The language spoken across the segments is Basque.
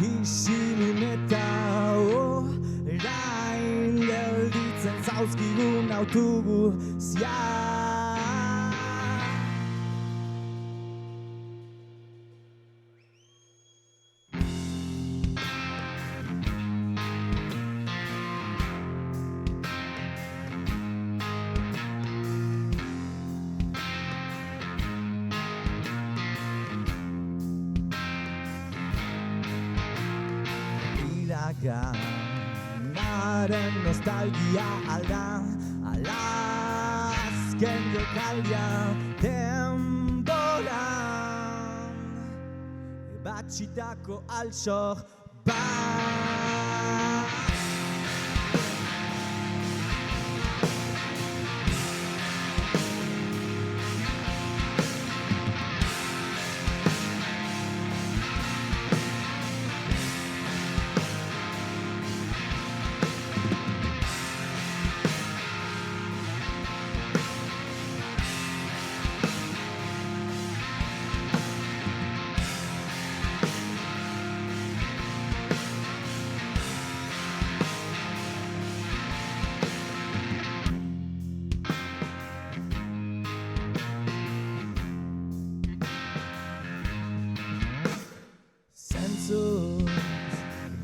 Isilun eta orain gelditzen zauzkigun autobusiak. Iraganaren nostalgia alda, alazken jokaldia denboran batxitako alzor bat.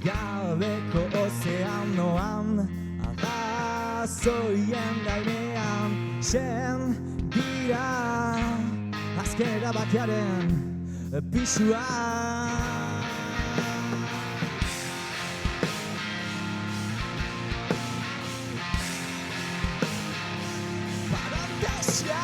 Gabeko ozeanoan, arrazoien gainean, sen dira azkera batearen pisua. Parantesia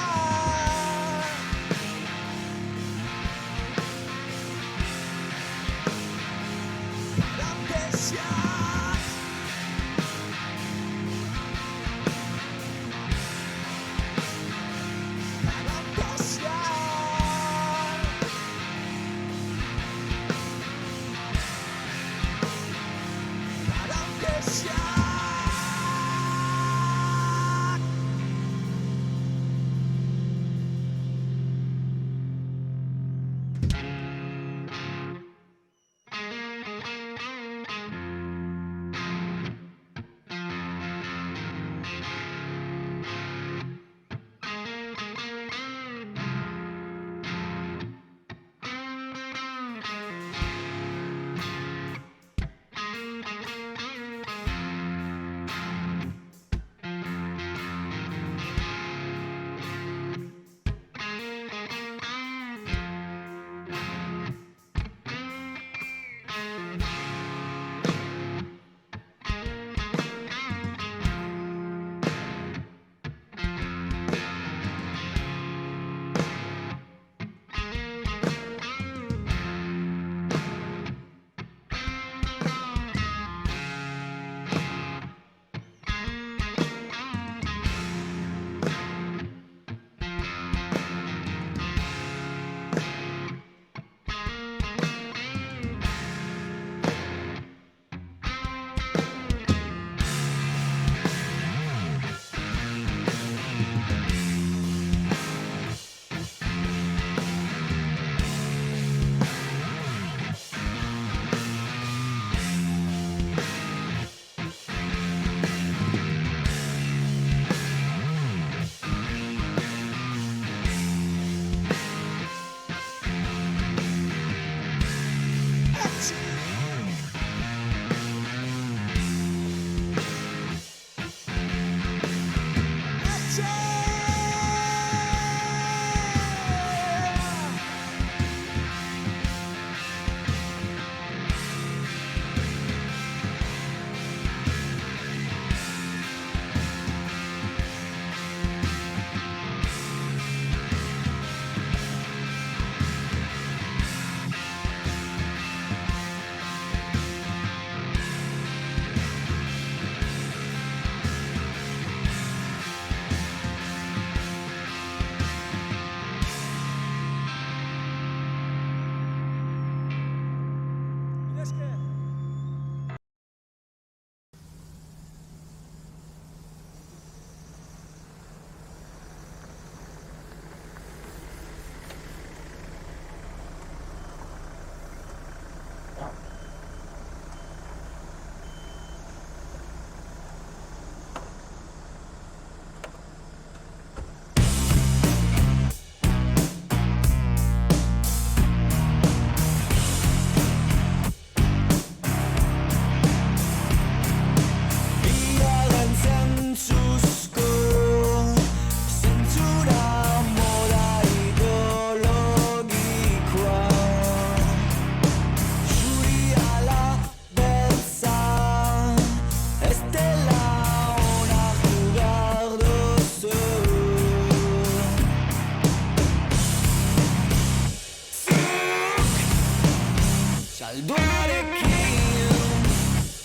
Saldoarekin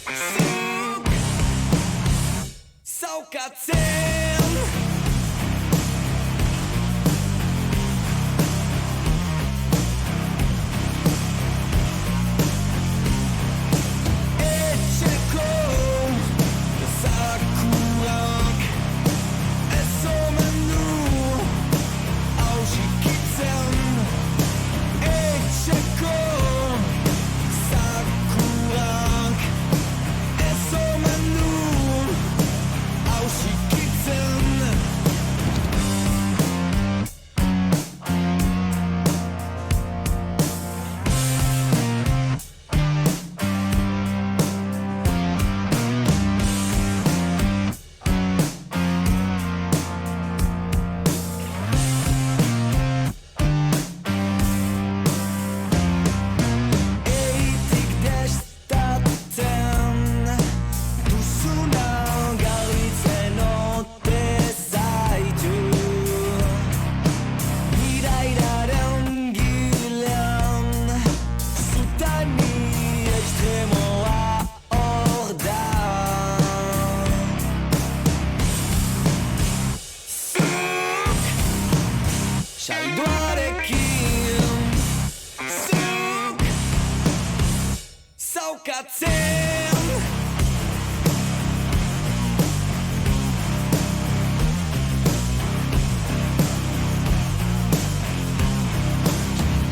zuk zaukatzen etxeko zakurak ez omen du hausikitzen etxeko zakurak ez omen du hausikitzen eitik destatzen duzuna garbitzen ote zaitu irairaren gilean zutani ekstremoa hor da zuk saldoarekin zuk zaukatzen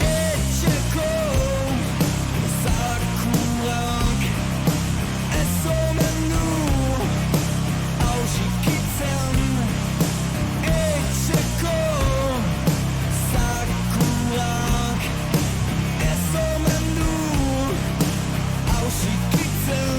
etxeko zakurak ez omen du hausikitzen etxeko zakurak ez omen du hausikitzen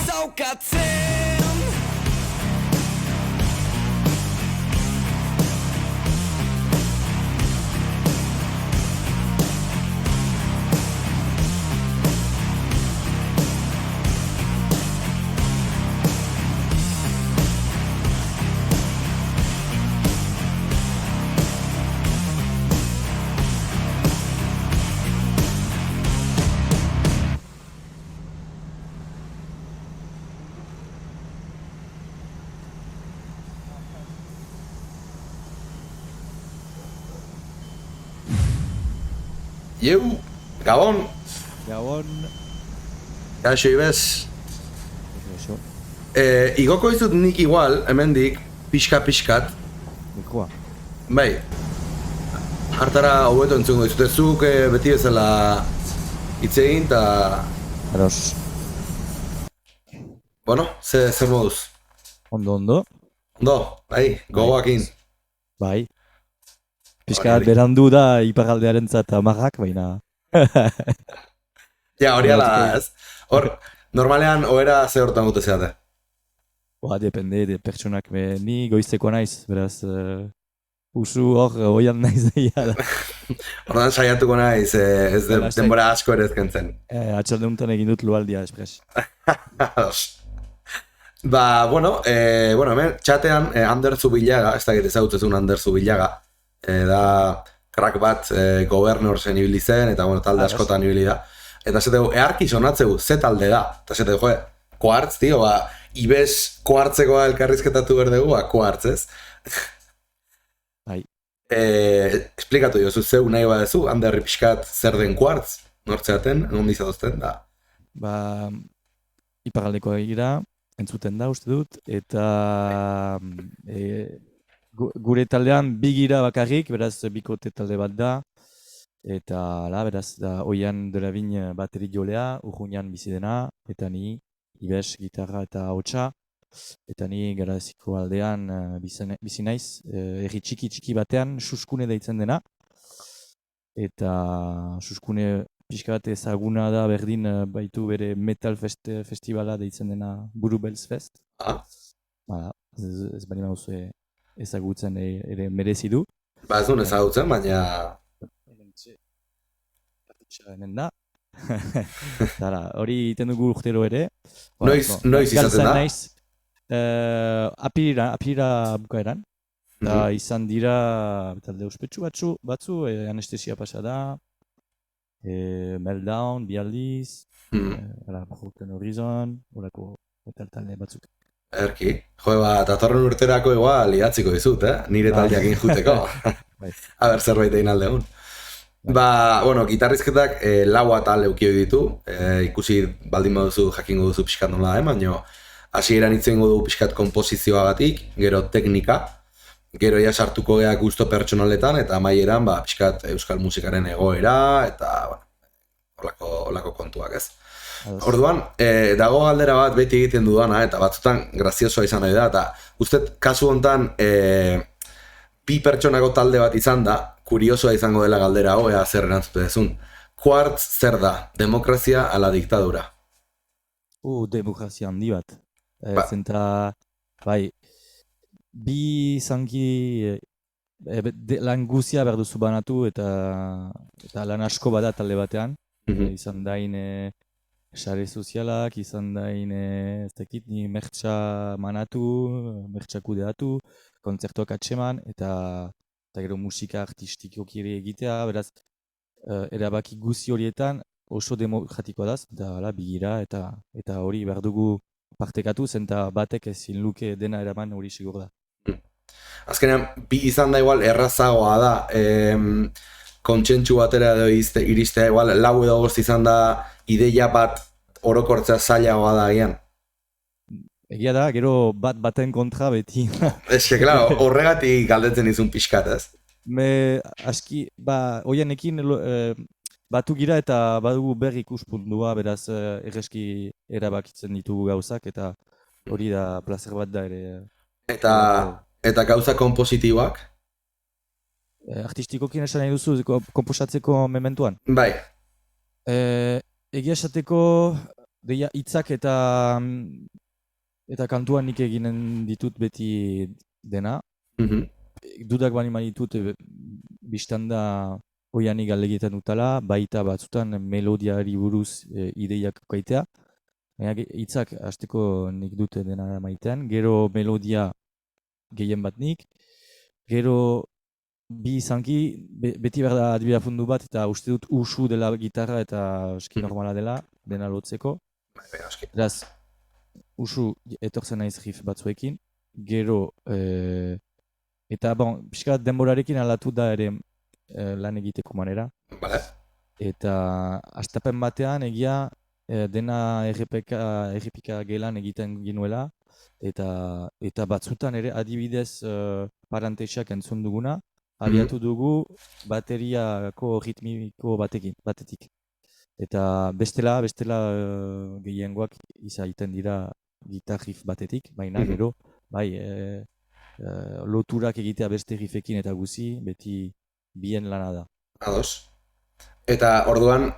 zaukatzen Ieu, Gabon, Gabon. kaixo ibez. Eso. Igoko izut nik igual, hemendik, pixka-pixkat. Nikoa. Bai, hartara hobeto entzungo dizute zuk beti bezala hitz egin, eta, Aros. bueno, zer moduz. Ondo. Ondo, bai, gogoakin. Bai. Piskat berandu da iparaldearentzat amarrak, baina... Ja, hori ala, ez? Hor, normalean, ohera ze hortan gute zeate. Depende de pertsonak, ni goizeko naiz, beraz... usu hor, oian naiz da. Ordan saiatuko naiz, ez denbora asko ere ezkentzen. Atxaldeuntan egin dut lualdia, espres. Ba, bueno, hemen txatean Ander Zubillaga, ez dakit ezagutzezun Ander Zubillaga, da crack bat Governors-en ibili zen, eta bueno, talde askotan ibili da. Eta zetegu, earki sonatzegu, ze talde da. Eta zetegu, Quartz, tio, ba, ibez Quartzekoa elkarrizketatu berdegu, Quartz, ez? Bai. Esplikatu jozu, zeu nahi badezu, Anderri pixkat zer den Quartz, nortzeaten, nondi zatozten, da. Ba, iparaldeko egira, entzuten da, uste dut, eta gure taldean bigira bakarrik, beraz bikote talde bat da, eta beraz da Oian Delabin bateri jolea, Urruñan bizi dena, eta ni, Ibes, gitarra eta hotsa, eta ni Garaziko aldean bizi naiz, herri txiki batean Suskune deitzen dena, eta Suskune pixka bat ezaguna da berdin baitu bere metal festivala deitzen dena Burubelz Fest. Ah, Bada, ez bali mauzue ezagutzen ere merezi du. ba ez duen ezagutzen, baina... Hemen da. Zara, hori egiten dugu urtero ere. Noiz izaten da? Naiz, apirira bukaeran. Eta izan dira talde ospetsu batzu, anestesia pasa da, Meltdown, bi aldiz, Broken Horizon, horako talde batzuk. Erki, datorren urterako igual liatziko dizut, nire taldeakin juteko. Aber zerbait egin aldeun. Ba, bueno, gitarrizketak lau atal eukio ditu, ikusi baldin baduzu jakingo duzu pixkat nola baina hasieran hitz egingo dugu pixkat konposizioagatik, gero teknika, gero ja sartuko gea gusto pertsonaletan, eta amaieran ba, pixkat euskal musikaren egoera, eta bueno, olako kontuak ez. Orduan, dago galdera bat beti egiten dudana, eta batzutan graziosoa izan nahi da, eta uste kasu hontan bi pertsonako talde bat izan da, kuriosoa izango dela galdera hau, ea zer erantzute dezun. Quartz zer da? Demokrazia ala diktadura? Demokrazia handi bat. Zenta, bai, bi zanki lan guzia behar duzu banatu eta lan asko bada talde batean. Izan dain sare sozialak, izan dain ez dakit ni mertxa manatu, mertxa kudeatu, kontzertuak atseman eta gero musika artistikoki ere egitea, beraz erabaki guzi horietan oso demokratikoa daz, eta bigira eta hori behar dugu partekatu, zenta batek ezin luke dena eraman hori sigur da. Azkenean, bi izan da igual errazagoa da, kontsentsu batera edo iristea igual, lau edo bost izan da ideia bat orokortzea zailagoa da agian. Egia da, gero baten kontra beti. Eske, claro, horregatik galdetzen izun pixkat, ez? Aski, oianekin batu gira eta badugu berri ikuspuntua, beraz erreski erabakitzen ditugu gauzak, eta hori da plazer bat da ere. Eta gauza kompositiboak? Artistikokin esan nahi duzu komposatzeko mementuan? Bai. Egia esateko deia hitzak eta kantuan nik eginen ditut beti dena. Dudak bani ditut biztanda oianik galdegiten dutala, baita batzutan melodiari buruz ideiak kaitea. Hitzak hasteko nik dute dena maitean, gero melodia gehien bat nik, gero bi izanki beti behar da adibida fundu bat eta uste dut usu dela gitarra eta eski normala dela, dena lotzeko. Beraz, usu etortzen naiz riff batzuekin, gero eta pixka denborarekin aldatu da ere lan egiteko manera. Eta hastapen batean egia dena errepika gelan egiten ginuela, eta batzutan ere adibidez parantexak entzun duguna, abiatu dugu bateriako ritmiko batetik. Eta bestela gehiengoak izaiten dira gitar riff batetik, baina gero, loturak egitea beste riffekin eta guzi, beti bien lana da. Ados. Eta orduan,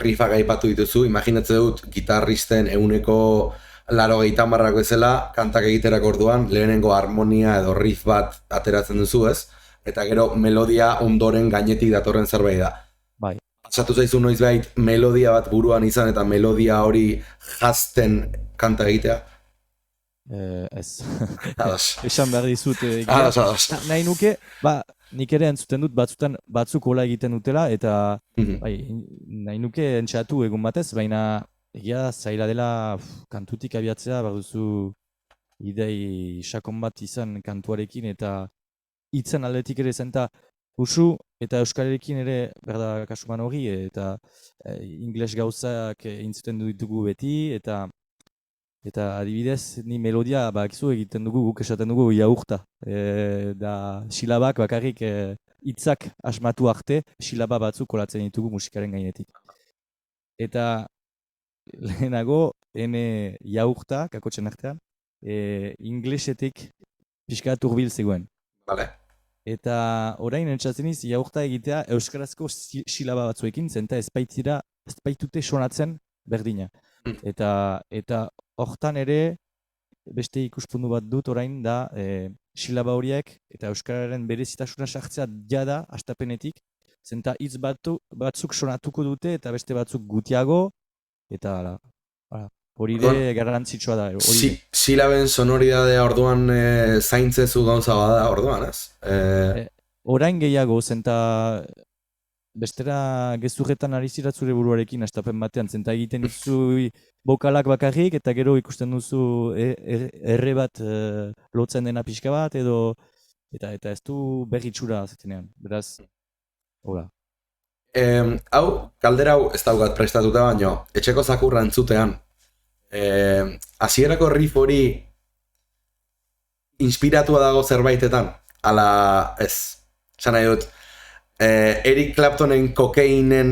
riffak aipatu dituzu, imaginatzen dut gitarristen ehuneko 80 bezala, kantak egiterako orduan, lehenengo harmonia edo riff bat ateratzen duzu ez, eta gero melodia ondoren gainetik datorren zerbait da. Bai. Pasatu zaizu noizbait melodia bat buruan izan eta melodia hori jazten kanta egitea? Ez. Ados. Esan behar dizut. Ados. Nahi nuke, nik ere entzuten dut batzuk hola egiten dutela, eta nahi nuke entxatu egun batez, baina egia zaila dela kantutik abiatzea, behar duzu idei sakon bat izan kantuarekin, eta hitzen aldetik ere zenta usu eta euskalerekin ere berda kasuman hori, eta ingles gauzak entzuten ditugu beti, eta adibidez ni melodia bakizu egiten dugu, guk esaten dugu jaurta. Da silabak bakarrik hitzak asmatu arte, silaba batzuk kolatzen ditugu musikaren gainetik. Eta lehenago, ene jaurta, kakotxen artean, inglesetik pixka bat hurbil zegoen. Vale. Eta orain entzatzen iz, jaurta egitea euskarazko silaba batzuekin, zenta ez baitute sonatzen berdina. Eta hortan ere, beste ikuspuntu bat dut orain da, silaba horiek eta euskararen berezitasuna sartzea jada hastapenetik, zenta hitz batzuk sonatuko dute eta beste batzuk gutiago, eta hori ere garrantzitsua da. Silaben sonoridadea orduan zaintzezu gauza bada orduan, ez? Orain gehiago, zenta bestera gezurretan ari zira zure buruarekin hastapen batean, zenta egiten duzu bokalak bakarrik eta gero ikusten duzu erre bat lotzen dena pixka bat eta ez du berritxura zetenean, beraz, hola. Hau, kaldera hau ez daukat prestatuta baino, etxeko zakurra entzutean, hasierako riff hori inspiratua dago zerbaitetan, ala ez, esan nahi dut, Eric Claptonen kokainen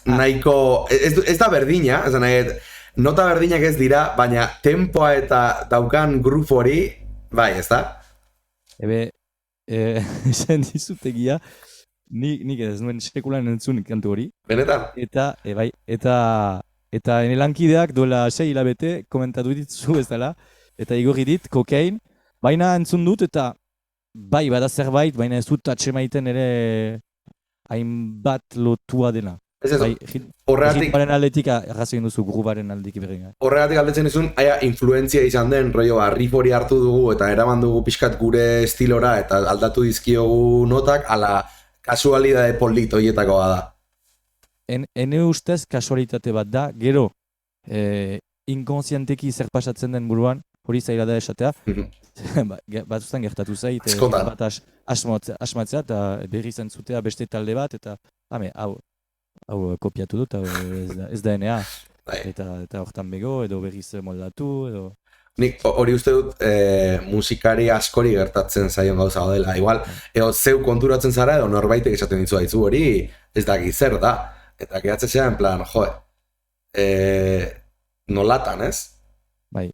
nahiko, ez da berdina, esan nahi dut, nota berdinak ez dira, baina tempoa eta daukan groove hori, bai, ez da? Esan dizutegia, nik ez nuen sekulan entzun kantu hori. Benetan? Eta ene lankideak duela 6 hilabete komentatu ditzu ez dela, eta igorri dit, kokain, baina entzun dut eta bai, bada zerbait, baina ez dut atxemaiten ere hainbat lotua dena. Ritmoaren aldetik arrazoin duzu, grubaren aldetik berrein. Horregatik aldetzen izun, influentzia izan den, riff hori hartu dugu eta eraman dugu pixkat gure estilora eta aldatu dizkiogu notak, ala kasualidade polito hietakoa da. Ene ustez kasualitate bat da, gero inkonsienteki zer pasatzen den buruan, hori zaila da esatea, batuztan gertatu zait, bat asmatzea eta berri zentzutea beste talde bat, eta hau kopiatu dut, ez da enea, eta hortan bego, edo berriz moldatu, edo... Nik hori uste dut musikari askori gertatzen zaion gauza dela. Igual, zeu konturatzen zara edo norbaitek esaten ditzu daitzu hori ez daki zer da. Eta gehatzen zera en plan, nolatan, ez? Bai.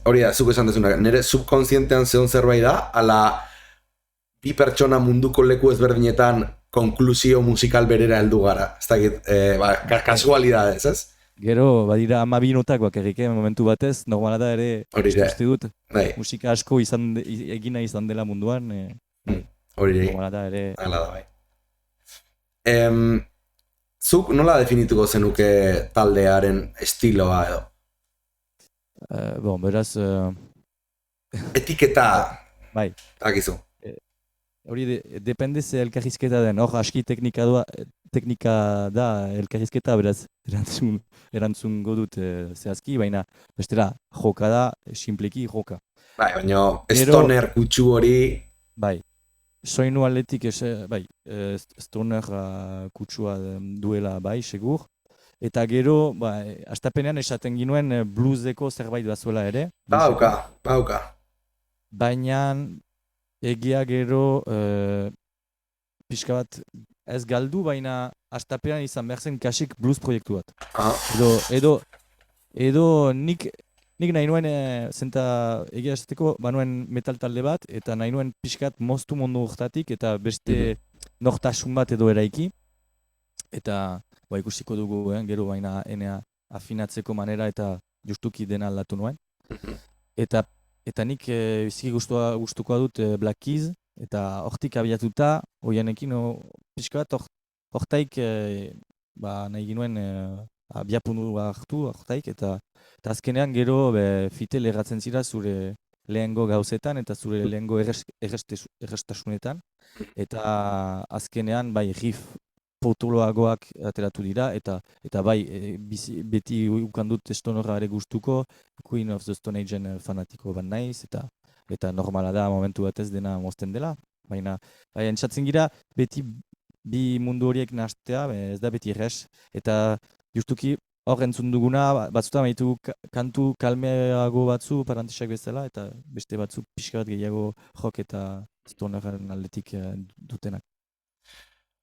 Hori da, zuk esan dezuna, nire subkonsientean zeon zerbait da, ala bi pertsona munduko leku ezberdinetan konklusio musikal berera heldu gara. Ez dakit, kasualidadez, ez? Gero, badira 12 notak bakarrik, momentu batez, normala da ere, uste dut, musika asko egina izan dela munduan, normala da ere... Hala da, bai. Zuk nola definituko zenuke taldearen estiloa edo? Beraz... Etiketa... Bai. Akizu. Hori, depende ze elkarrizketa den, hor aski teknika da elkarrizketa, beraz, erantzungo dut zehazki, baina bestela, joka da, simpleki joka. Bai, baina stoner kutsu hori... Bai, soinu aldetik, stoner kutsua duela, bai, segur. Eta gero, hastapenean esaten ginuen blueseko zerbait bazuela ere. Bauka. Baina... Egia gero pixka bat ez galdu, baina hastapean izan behar zen kasik blues proiektu bat. Edo nik nahi nuen, zenta egia esateko, banuen metal talde bat, eta nahi nuen pixkat moztu mundu urtatik, eta beste nortasun bat edo eraiki. Eta ikusiko dugu, gero baina enea afinatzeko manera eta justuki dena aldatu nuen. Eta nik biziki gustukoa dut Black Keys, eta hortik abiatuta, oianekin pixka bat hortaik nahi ginuen abiapunu hartu hortaik, eta azkenean gero fitel erratzen zira zure lehengo gauzetan eta zure lehengo errestasunetan, eta azkenean riff potoloagoak ateratu dira, eta beti ukandut Stonerra gustuko, Queen of the Stone Age fanatiko bat naiz, eta normala da momentu batez dena mozten dela. Baina, entzatzen gira, beti bi mundu horiek nahastea, ez da beti errez, eta justuki hor entzun duguna, batzutan baitu kantu kalmeago batzu, parantisak bezala, eta beste batzu pixka bat gehiago rock eta Stonerren aldetik dutenak.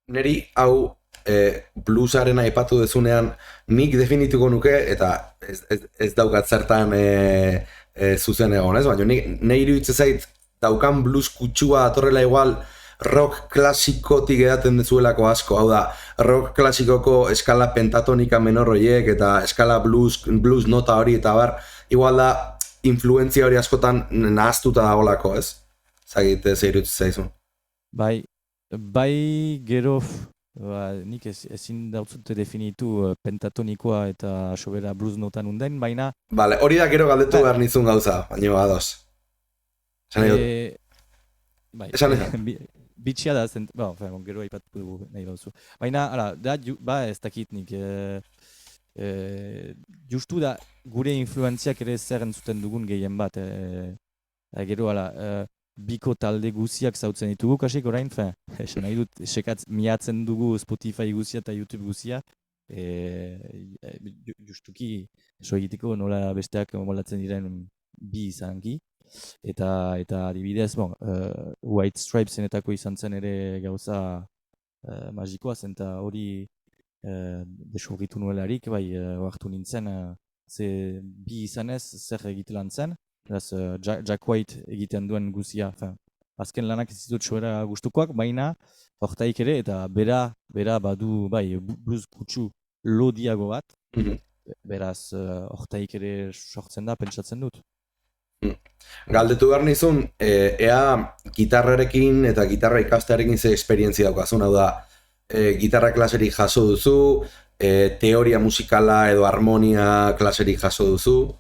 Neri hau bluesaren aipatu dezunean nik definituko nuke, eta ez daukat zertan zuzen egon, ez? Baina nahi iruditzen zait daukan blues kutsua atorrela igual rock klasikotik edaten dezuelako asko, hau da, rock klasikoko eskala pentatonika menor horiek eta eskala blues nota hori eta bar, igual da influentzia hori askotan nahaztuta dagoelako, ez? Zagit, ez iruditzen zaizun. Bai gero, nik ezin dautzute definitu pentatonikoa eta sobera blues notan unden, baina... Vale, hori da gero galdetu behar nizun gauza, baina ados. Bai, Esan bitxia da, gero aipatu dugu nahi bauzu. Baina, ez dakit nik, justu da gure influentziak ere zer entzuten dugun gehien bat. Gero, biko talde guziak zautzen ditugu, kasik orain, esan nahi dut, miatzen dugu Spotify guzia eta YouTube guzia, justuki, eso egiteko nola besteak molatzen diren bi izanki. Eta adibidez, White Stripesenetako izan zen ere gauza magikoa zen, eta hori desurritu nuelarik, hartu nintzen, ze bi izanez zer egitelan zen, Jack White egiten duen guzia, azken lanak ez ditut soera gustukoak, baina hortaik ere, eta bera badu, blues kutsu lodiago bat, beraz hortaik ere sortzen da, pentsatzen dut. Galdetu behar nizun, ea gitarrarekin eta gitarra ikastearekin ze esperientzia daukazun, hau da, gitarra klaserik jaso duzu, teoria musikala edo harmonia klaserik jaso duzu?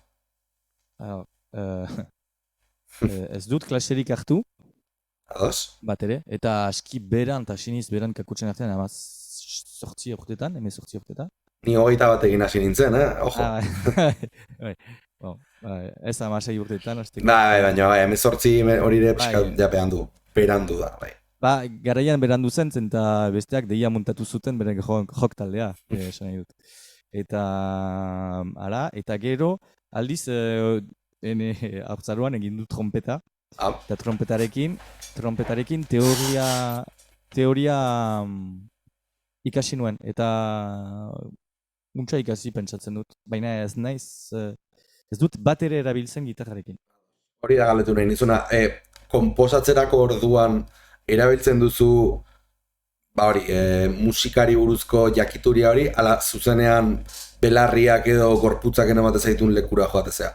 Ez dut klaserik hartu, Ados? bat ere, eta aski beran, eta siniz beran kakutzen artean, ama 8 urtetan, 18 urtetan. Ni 21 egin hasi nintzen, ojo. Ez 16 urtetan. Baina 18 hori ere pixkat japean du, berandu da, bai. Garaian berandu zen, eta besteak deia montatu zuten bere jok taldea, esan nahi dut. Eta gero, aldiz, haurtzaroan egin du trompeta, eta trompetarekin teoria ikasi nuen, eta untsa ikasi pentsatzen dut, baina ez dut bat ere erabiltzen gitarrarekin. Hori da galdetu nahi nizuna, konposatzerako orduan erabiltzen duzu musikari buruzko jakituria hori, ala zuzenean belarriak edo gorputzak enomate zaitun lekura joatezea.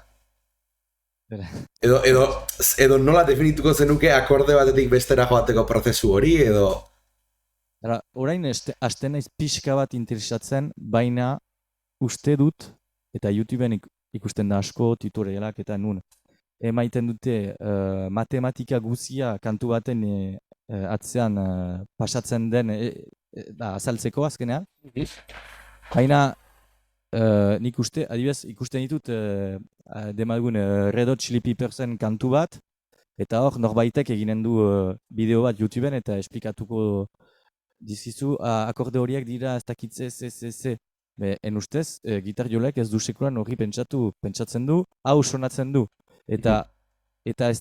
Edo nola definituko zenuke akorde batetik bestera joateko prozesu hori, edo... Orain hasten naiz pixka bat interesatzen, baina uste dut, eta YouTubeen ikusten da asko tutorialak eta nun, emaiten dute matematika guzia kantu baten atzean pasatzen den azaltzeko azkenean. Baina nik adibidez ikusten ditut demagun Red Hot Chili Peppersen kantu bat, eta hor norbaitek eginen du bideo bat YouTubeen eta esplikatuko dizizu akorde horiek dira ez dakitze ze. En ustez, gitar jolek ez du sekulan hori pentsatzen du, hau sonatzen du. Eta ez,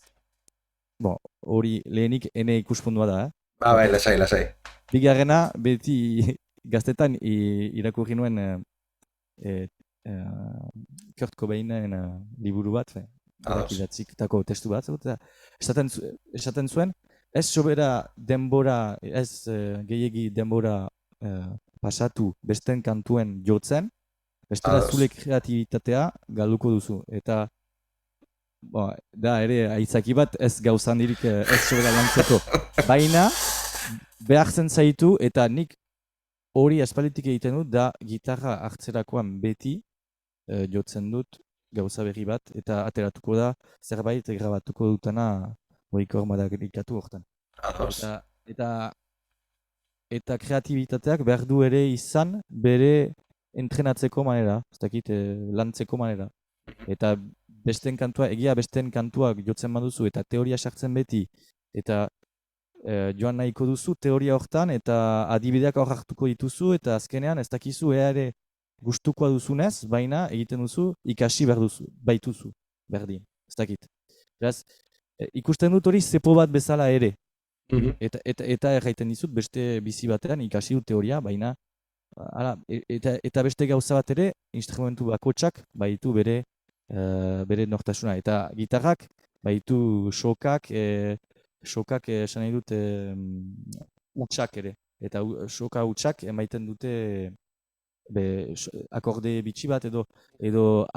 hori lehenik ene ikuspundua da, Bai, lasai. Bigarrena, beti gaztetan irakurri nuen Kurt Cobainen liburu bat, idatzitako testu bat, esaten zuen, ez sobera denbora, ez gehiegi denbora pasatu besten kantuen jotzen, bestela zule kreatibitatea galduko duzu. Eta da ere aitzaki bat ez gauzandirik ez sobera lantzeko. Baina behartzen zaitu eta nik hori aspalditik egiten dut da gitarra hartzerakoan beti jotzen dut gauza berri bat eta ateratuko da zerbait grabatuko dutana horiko hormadarikatu hortan. Eta kreatibitateak behar du ere izan bere entrenatzeko manera, ez dakit lantzeko manera. Eta besten kantuak jotzen baduzu eta teoria sartzen beti, eta joan nahiko duzu teoria hortan, eta adibideak hor hartuko dituzu, eta azkenean ez dakizu ere gustukoa duzunez, baina egiten duzu ikasi behar duzu, baituzu, berdin, ez dakit. Beraz, ikusten dut hori zepo bat bezala ere. Eta erraiten dizut beste bizi batean ikasi dut teoria, baina eta beste gauza bat ere, instrumentu bakotsak baitu bere bere nortasuna. Eta gitarrak, baitu sokak esan nahi dut utxak ere. Eta soka utxak emaiten dute akorde bitxi bat edo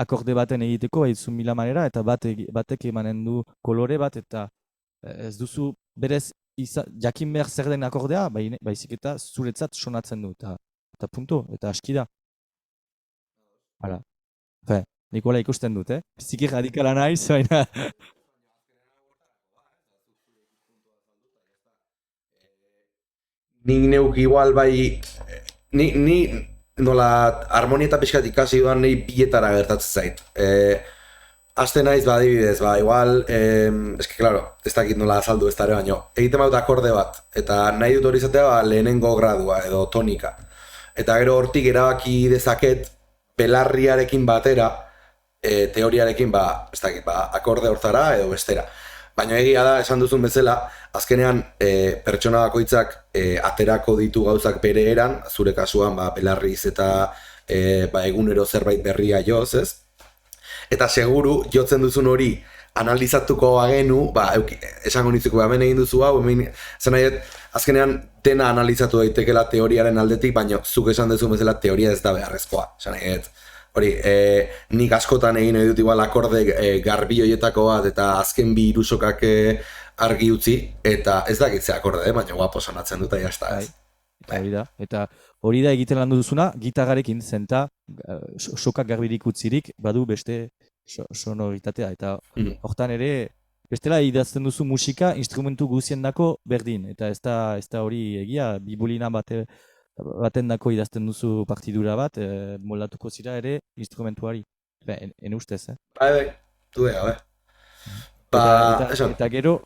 akorde baten egiteko baizu mila manera eta batek emanen du kolore bat eta ez duzu berez jakin behar zer den akordea, baizik eta zuretzat sonatzen du eta punto, eta aski da. Hala. Nikola ikusten dut, Biziki radikala naiz, baina... Nik neuk igual bai... Ni nola harmonia eta pixkat ikasi duan nahi biletara gertatzen zait. Aste naiz adibidez, igual, eske, claro, ez dakit nola azaldu ez dara baino. Egiten badut akorde bat, eta nahi dut hori izatea lehenengo gradua edo tonika. Eta gero hortik erabaki dezaket belarriarekin batera, teoriarekin, ez dakit, akorde hortara edo bestera. Baina egia da, esan duzun bezala, azkenean pertsona bakoitzak aterako ditu gauzak bere eran, zure kasuan belarriz eta egunero zerbait berria joz, ez? Eta seguru, jotzen duzun hori analizatuko bagenu, esango nitzuko hemen egin duzu hau, zen nahi, azkenean dena analizatu daitekela teoriaren aldetik, baina zuk esan duzun bezala teoria ez da beharrezkoa, esan nahi, hori, nik askotan egin nahi dut igual akorde garbi horietako bat, eta azken bi irusokak argi utzi, eta ez dakitze akorde, baina guapo sonatzen dut, jazta ez. Eta hori da egiten landu duzuna, gitarrarekin zenta, sokak garbirik utzirik, badu beste sonoritatea, eta hortan ere, bestela idazten duzu musika instrumentu guziendako berdin, eta ez da hori egia, bibulina baten dako idazten duzu partidura bat, moldatuko zira ere instrumentuari. Ene ustez, Du ega, Eta gero,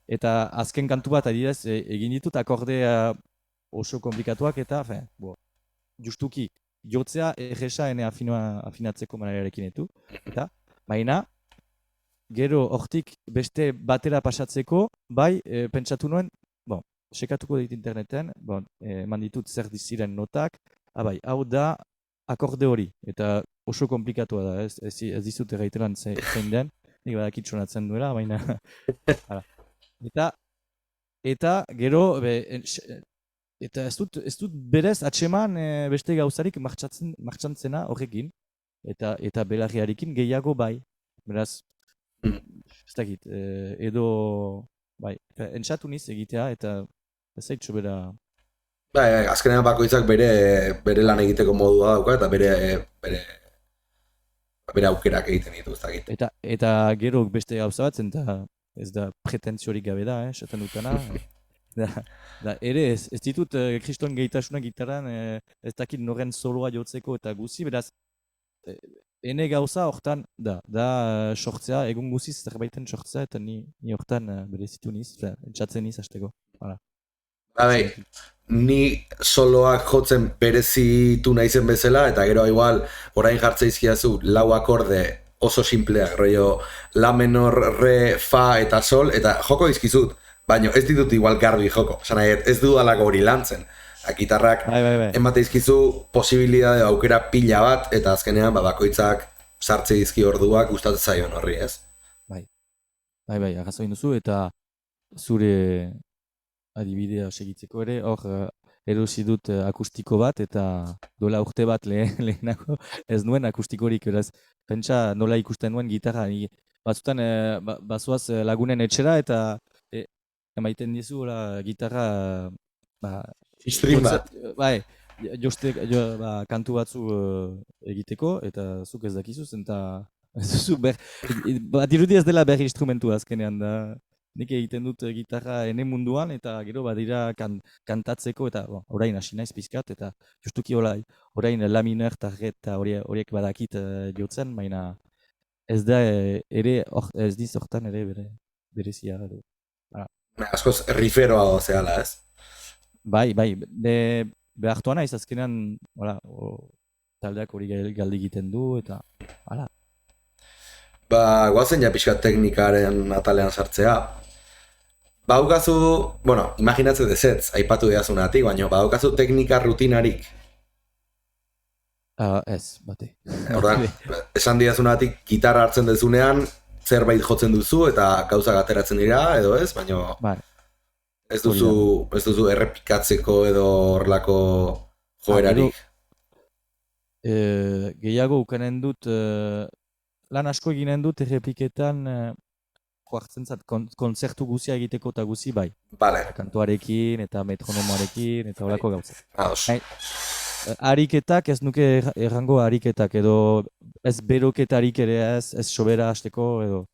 eta azken kantu bat adidez, egin ditut akordea oso komplikatuak eta, justuki, jotzea erresa ene afinatzeko manerarekin eta, baina, gero hortik beste batera pasatzeko, pentsatu nuen, sekatuko dit interneten, eman ditut zer diziren notak, hau da akorde hori, eta oso komplikatua da, ez dizut erraitelan zein den, nik badakit sonatzen duela, baina, eta gero, eta ez dut berez atseman beste gauzarik martxantzena horrekin, eta belarriarekin gehiago beraz, ez dakit, edo, entzatu niz egitea, eta ez zaitxo bera... Azkenean bakoitzak bere lan egiteko modua dauka, eta bere aukerak egiten ditu, ez dakit. Eta gero beste gauza bat, eta ez da pretentziorik gabe da, esaten dutana. Da, ere ez ditut kriston gehitasuna gitaran ez dakit noren soloa jotzeko eta guzi, beraz, ene gauza hortan da sortzea, egun guziz zerbaiten sortzea, eta ni hortan berezitu niz, entzatzen niz hasteko. Ni soloak jotzen berezitu naizen bezala, eta gero igual, orain jartzeizkiazu lau akorde oso simpleak, rollo la menor, re, fa eta sol, eta joko dizkizut, baina ez ditut igual garbi joko, ez dudalako hori lantzen. Gitarrak emate izkizu posibilidade aukera pila bat, eta azkenean bakoitzak sartze dizki orduak gustatzen zaion horri, ez? Arrazoin duzu, eta zure adibidea segitzeko ere, hor erosi dut akustiko bat, eta dola urte bat lehenako ez nuen akustikorik, beraz, pentsa nola ikusten nuen gitarra. Batzutan bazoaz lagunen etxera, eta emaiten dizu gitarra stream bat. Kantu batzu egiteko, eta zuk ez dakizuz, eta dirudi ez dela berri instrumentu azkenean da. Nik egiten dut gitarra ene munduan, eta gero badira kantatzeko, eta orain hasi naiz pizkat, eta justuki orain la minor eta re eta horiek badakit jotzen, baina ez da ere, ez diz hortan ere berezia. Askoz riferoa gozeala, ez? Behartuan naiz azkenean taldeak hori galdi egiten du, eta hala. Guazen ja pixka teknikaren atalean sartzea. Badaukazu, imaginatzen dezetz, aipatu deazunatik, baina badaukazu teknika rutinarik. Ez, bate. Ordan, esan didazunatik gitarra hartzen dezunean, zerbait jotzen duzu eta gauzak ateratzen dira, edo ez, baina Bai, ez duzu errepikatzeko edo horrelako joerarik. gehiago ukanen dut, lan asko eginen dut errepiketan joartzen zat, kontzertu guzia egiteko eta guzi bai. Vale, Kantuarekin eta metronomoarekin eta horako gauza. ados. Bai. Ariketak, ez nuke errango ariketak, edo ez beroketarik ere ez sobera hasteko, edo.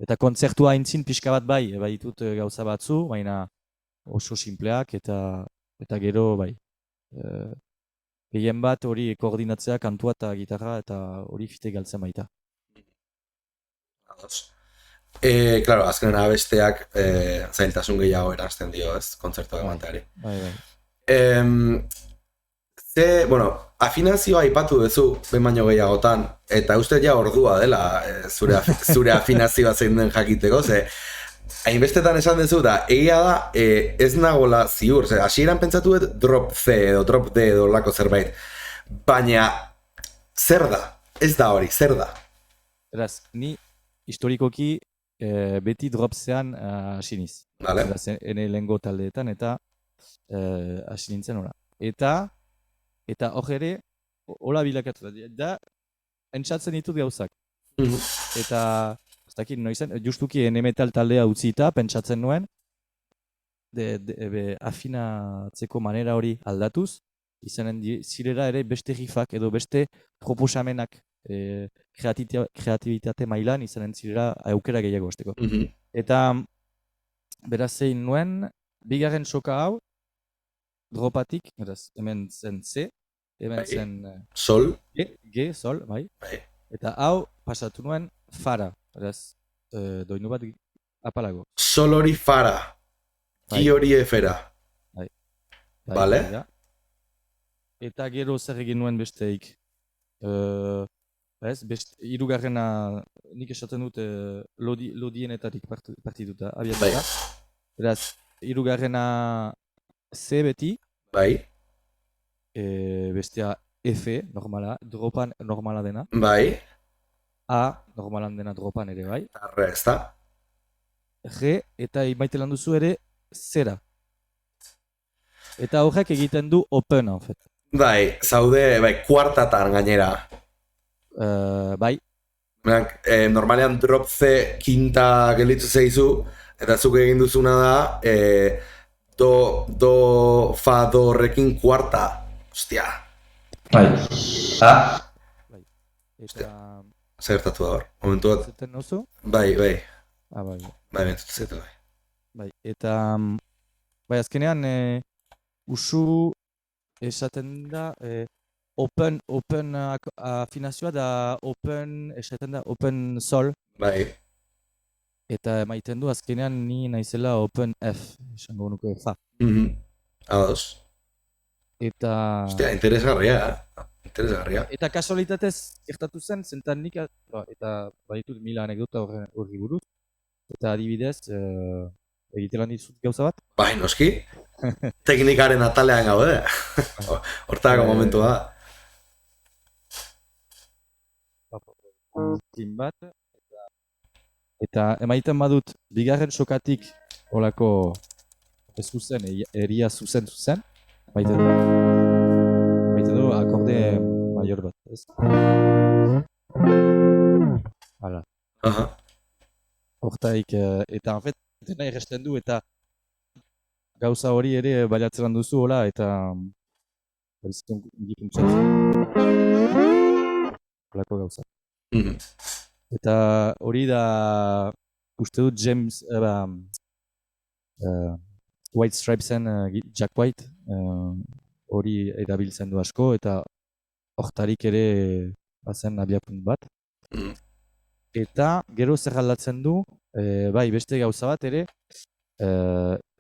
Eta kontzertua aintzin pixka bat bai ditut gauza batzu, baina oso simpleak eta gero bai. Gehien bat hori koordinatzea kantua eta gitarra eta hori fite galtzen baita. Ados. Claro, azkenen abesteak zailtasun gehiago eransten dio, ez, kontzertuak emateari. Bai. Bueno, afinazioa aipatu duzu behin baino gehiagotan, eta uste ja ordua dela zure afinazioa zein den jakiteko, ze hainbestetan esan duzu da, egia da ez nagola ziur, ze hasieran pentsatu dut drop C edo drop D edo lako zerbait, baina zer da? Ez da hori, zer da? Beraz, ni historikoki beti dropzean hasi niz. Vale. Beraz, ene lehengo taldeetan eta hasi nintzen ora. Eta hor ere, hola bilakatu da, entzatzen ditut gauzak. Eta, ez dakit noizen, justuki ene metal taldea utzita, pentsatzen nuen, afinatzeko manera hori aldatuz, izanen zirera ere beste rifak edo beste proposamenak kreatibitate mailan izanen zirera aukera gehiago esteko. Eta beraz zein nuen, bigarren soka hau, dropatik, beraz, hemen zen C, hemen zen Sol. G, sol, bai. Eta hau pasatu nuen fara, beraz, doinu bat apalago. Sol hori fara, Gi hori efera. Vale. Eta gero zer egin nuen besteik. Hirugarrena nik esaten dut lodienetatik partituta, abiatuta. Beraz, hirugarrena C beti. Bai. Bestea F, normala, dropan normala dena. Bai. A, normalan dena dropan ere bai. Arre, ez da? G, eta maitelan duzu ere zera. Eta horrek egiten du open, en fait. Bai, zaude, kuartatan gainera. Bai. Normalean drop C kinta gelitzu zeizu, eta zuk egin duzuna da, do, fa, do horrekin kuarta. Ostia. Bai. Bai. Eta... Zertatu da hor, momentu bat. Zerten oso? Bai. Bai. Bai, bentutu zetu bai. Bai, eta... Bai, azkenean, usu esaten da, open afinazioa da open, esaten da open sol. Bai. Eta maiten du azkenean ni naizela open F, esango nuke fa. Ados. Eta... Ostia, interesgarria. Eta kasualitatez gertatu zen, zentan nik, eta baditut mila anekdota horri buruz. Eta adibidez, egitelan dizut gauza bat. Bai, noski. Teknikaren atalean gaude. Hortako momentua da. Team bat. Eta emaiten badut, bigarren sokatik olako ez zuzen, eria zuzen. Maiten du akorde maior bat, ez? Hala. Hortaik, eta en fet, dena erresten du, eta gauza hori ere baliatzen duzu, hola, eta barizitzen indikuntzat. Holako gauza. Eta hori da, uste dut James, White Stripesen Jack White, hori erabiltzen du asko, eta hortarik ere bazen abiapunt bat. Eta gero zer aldatzen du, bai beste gauza bat ere,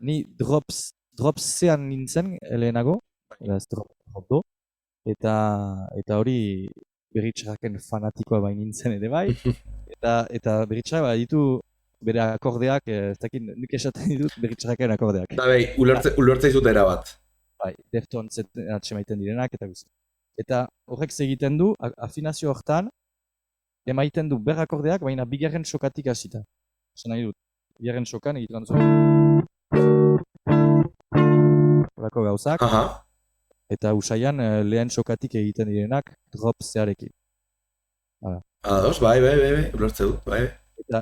ni dropsean nintzen lehenago, drop do, eta hori berritxarraken fanatikoa bain nintzen ere bai, eta berritxarrak ditu bere akordeak, ez dakit, nik esaten ditut berritxarraken akordeak. Da bai, ulertzei zut erabat. Bai, Deftones atxemaiten direnak eta guzti. Eta horrek egiten du, afinazio hortan, emaiten du berrakordeak, baina bigarren sokatik hasita. Esan nahi dut, bigarren sokan egiten duzu. Horako gauzak, Aha. eta usaian lehen sokatik egiten direnak drop zearekin. Ados, bai, ulertze dut, bai.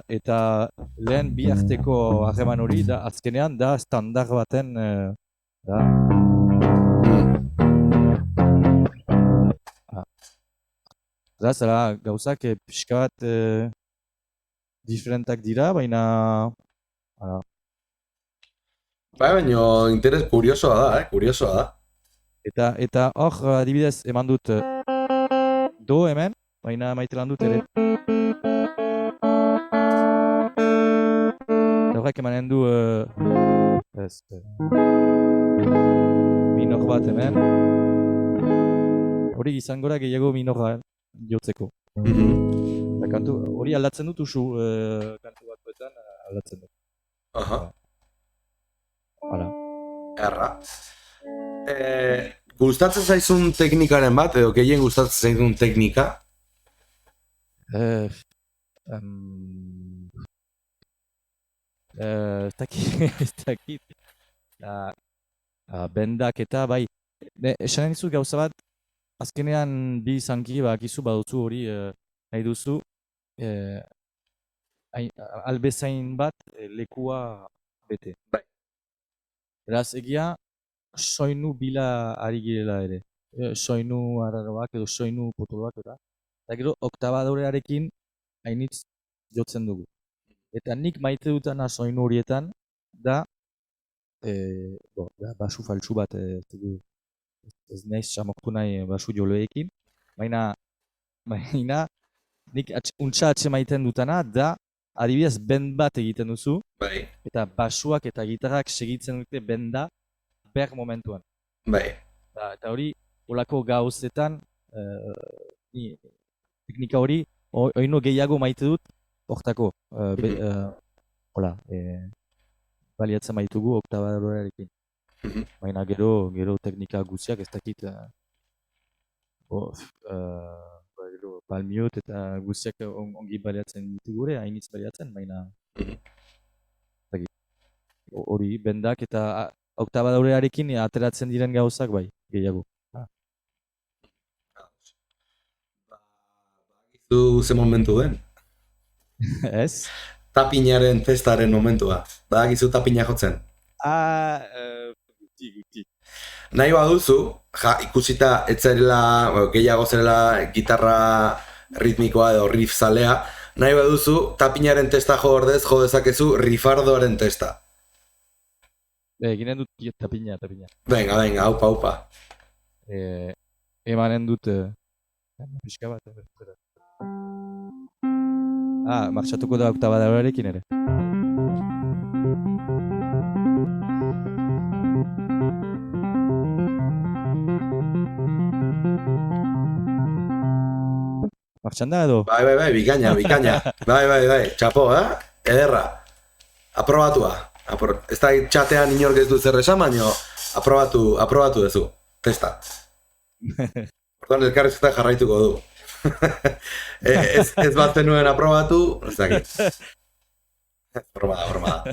Eta lehen bi arteko harreman hori da azkenean da standar baten da. Da zara gauzak pixka bat diferentak dira, baina Bai, baina interes kuriosoa da, kuriosoa da. eta hor adibidez eman dut do hemen, baina maitelan dut ere. Horrek emanen du minor bat hemen. Hori izango da gehiago minorra jotzeko. Eta kantu hori aldatzen dut usu kantu batzuetan aldatzen dut. Aha. Hala. Erra. Gustatzen zaizun teknikaren bat, edo gehien gustatzen zaizun teknika? Ez dakit. Bendak eta bai. Esanen dizut gauza bat, azkenean bi izanki bakizu baduzu hori nahi duzu albezain bat lekua bete. Bai. Beraz egia soinu bila ari girela ere. Soinu arraroak edo soinu potoloak eta gero oktabadorearekin hainitz jotzen dugu. Eta nik maite dutana soinu horietan da basu faltsu bat ez naiz samoktu nahi basu joloekin, baina nik untsa atsemaiten dutana da adibidez bend bat egiten duzu, Bai. eta basuak eta gitarrak segitzen dute benda ber momentuan. Bai. Eta hori, olako gauzetan, teknika hori, oino gehiago maite dut, hortako, baliatzen maitugu oktabadorearekin. Baina gero teknika guztiak ez dakit palmiot eta guztiak ongi baliatzen ditugu ere, hainitz baliatzen, baina hori bendak eta oktabadorearekin ateratzen diren gauzak bai, gehiago. Zu ze momentu den? Ez? Tapinaren testaren momentua. Badakizu tapina jotzen? Guti. Nahi baduzu, ikusita etzarela, gehiago zerela gitarra ritmikoa edo riff zalea, nahi baduzu tapinaren testa jo ordez jo dezakezu rifardoaren testa. Ginen dut tapina. Venga, aupa. Emanen dut pixka bat. Martxatuko da oktabadorearekin ere. Martxan da edo? Bai, bikaina. Bai, txapo, ederra. Aprobatua. Ez da txatean inork ez du zer esan, baino aprobatu duzu. Testa. Orduan elkarrizketa jarraituko du. Ez bat zenuen aprobatu, ez dakit. Broma.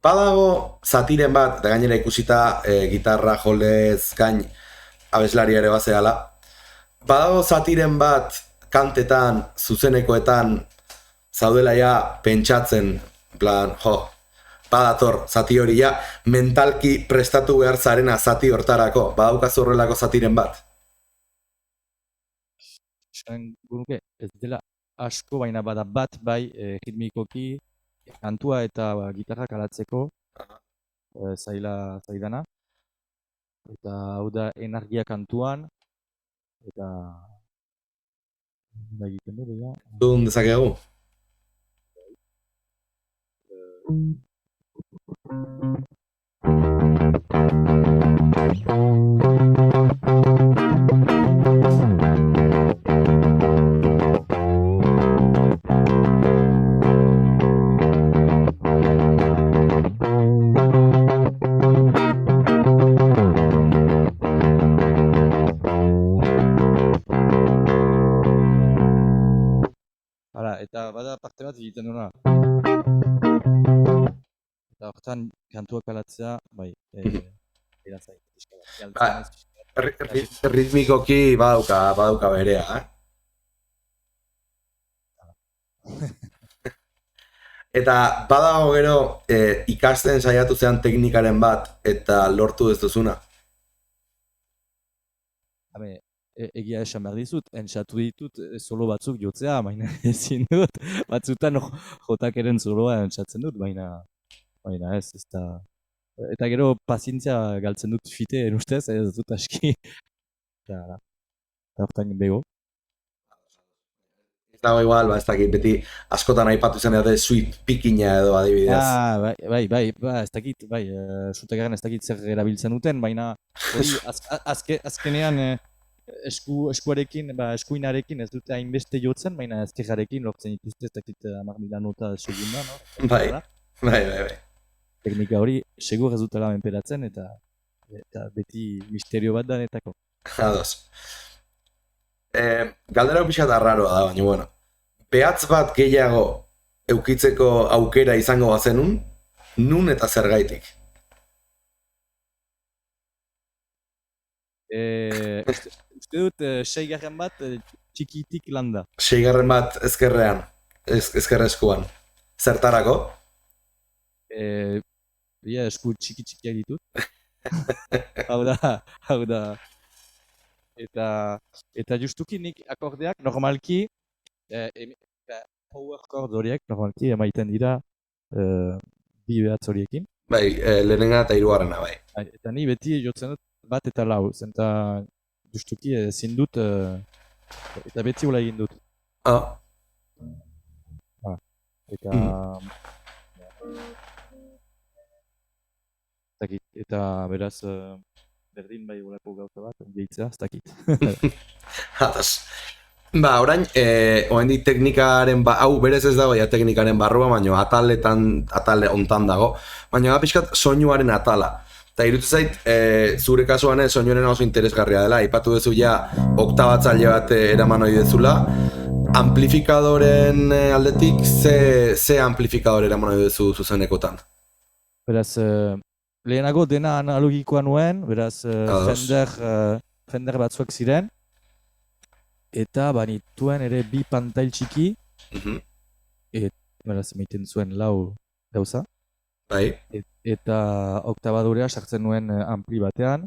Badago zatiren bat, da gainera ikusita gitarra jolez gain abeslaria ere bazeala. Badago zatiren bat kantetan, zuzenekoetan zaudela ja pentsatzen, plan, badator zati hori ja, mentalki prestatu behar zarena zati hortarako. Badaukazu horrelako zatiren bat? Esan guruke, ez dela asko, baina bada bat bai ritmikoki kantua eta gitarrak alatzeko zaidana. Eta hau da energia kantuan, eta egiten dut, ja. Dun dezakegu? egiten duena. Eta hortan, kantuak alatzea, bai, erazai. Ba, ritmikoki badauka berea, Eta badago gero ikasten saiatu zean teknikaren bat eta lortu ez duzuna. Egia esan behar dizut, entsatu ditut solo batzuk jotzea, baina ezin dut, batzutan jotakeren soloa entzatzen dut, baina ez da. Eta gero pazientzia galtzen dut fite ustez, ez dut aski. Eta hortan bego. Ez dago igual, ez dakit, beti askotan aipatu zen dute sweet pickina edo adibidez. Bai, ez dakit, sutegarren ez dakit zer erabiltzen duten, baina hori azkenean eskuarekin, eskuinarekin ez dute hainbeste jotzen, baina ezkerrarekin lortzen dituzte, ez dakit 10.000 nota segunda, no? Bai. Teknika hori segur ez dutela menperatzen eta beti misterio bat danetako. Ados. Galdera pixka eta raroa da, baina bueno. Behatz bat gehiago eukitzeko aukera izango bazenun, nun eta zergaitik? Uste dut 6 bat txikitik landa. 6 bat ezkerrean, ezkerrezkoan. Zertarako? Esku txiki-txikiak ditut. Hau da. Eta justuki nik akordeak normalki power chord horiek normalki emaiten dira bi behatz horiekin. Bai, lehenenga eta hirugarrena, bai. Eta ni beti jotzen dut bat eta lau, zenta justuki ezin dut eta beti hola egin dut. Eta eta beraz berdin bai horako gauza bat, gehitzea, ez dakit. Ados. Orain, oraindik teknikaren, hau berez ez dago ja teknikaren barrua, baina atale hontan dago, baina pixkat soinuaren atala. Eta iruditzen zait, zure kasuan soinuaren oso interesgarria dela, aipatu duzu ja oktabatzaile bat eraman ohi dezula. Amplifikadoren aldetik, ze amplifikador eraman ohi dezu zuzenekotan? Beraz, lehenago dena analogikoa nuen, beraz Fender batzuak ziren, eta banituen ere bi pantail txiki, beraz emaiten zuen 4 gauza. Bai. Eta oktabadorea sartzen nuen ampli batean,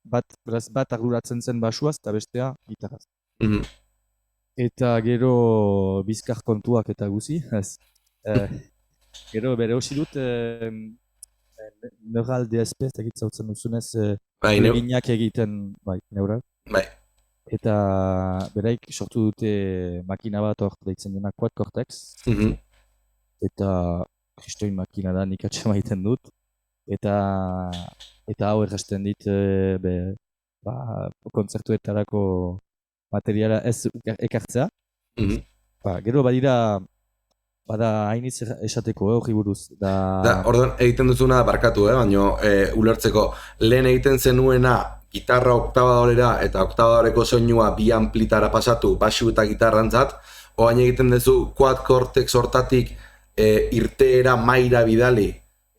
bat arduratzen zen basuaz eta bestea gitarraz. Eta gero bizkar kontuak eta guzi, gero bere hosi dut neural DSP, ez dakit zautzen duzunez, eginak egiten, neural. Bai. Eta beraik sortu dute makina bat hor deitzen dena Quad Cortex. Eta kristoin makina da nik atxe maiten dut. Eta hau errasten dit kontzertuetarako materiala ez ekartzea. Gero bada hainitz esateko hori buruz. Orduan egiten duzuna barkatu, baina ulertzeko lehen egiten zenuena gitarra oktabadorera eta oktabadoreko soinua bi amplitara pasatu basu eta gitarrantzat, orain egiten duzu Quad Cortex hortatik irteera maira bidali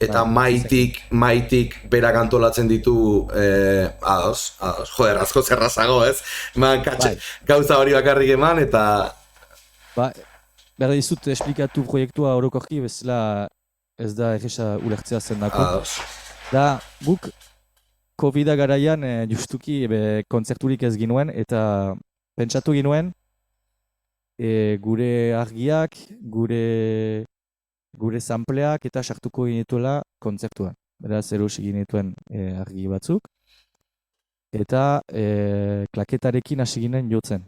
eta maitik berak antolatzen ditu ados, joder, asko zerrazago, ez? Gauza hori bakarrik eman eta... Berda dizut esplikatu proiektua orokorki bezala ez da erresa ulertzea zen dako. Da, guk COVID-a garaian justuki kontzerturik ez ginuen eta pentsatu ginuen gure argiak, gure sampleak eta sartuko ginetuela kontzertuan. Beraz, erosi ginetuen argi batzuk. Eta klaketarekin hasi ginen jotzen.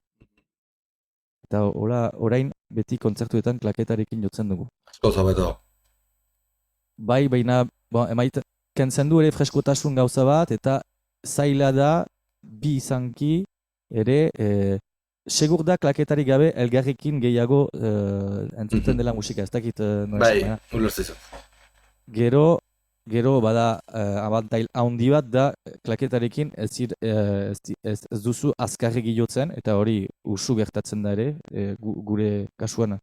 Eta orain beti kontzertuetan klaketarekin jotzen dugu. Asko zabeto. Baina kentzen du ere freskotasun gauza bat eta zaila da bi izanki ere segur da klaketarik gabe elgarrekin gehiago entzuten dela musika, ez dakit bai, ulertzizu. Gero bada abantail handi bat da klaketarekin ez duzu azkarregi jotzen eta hori usu gertatzen da ere gure kasuan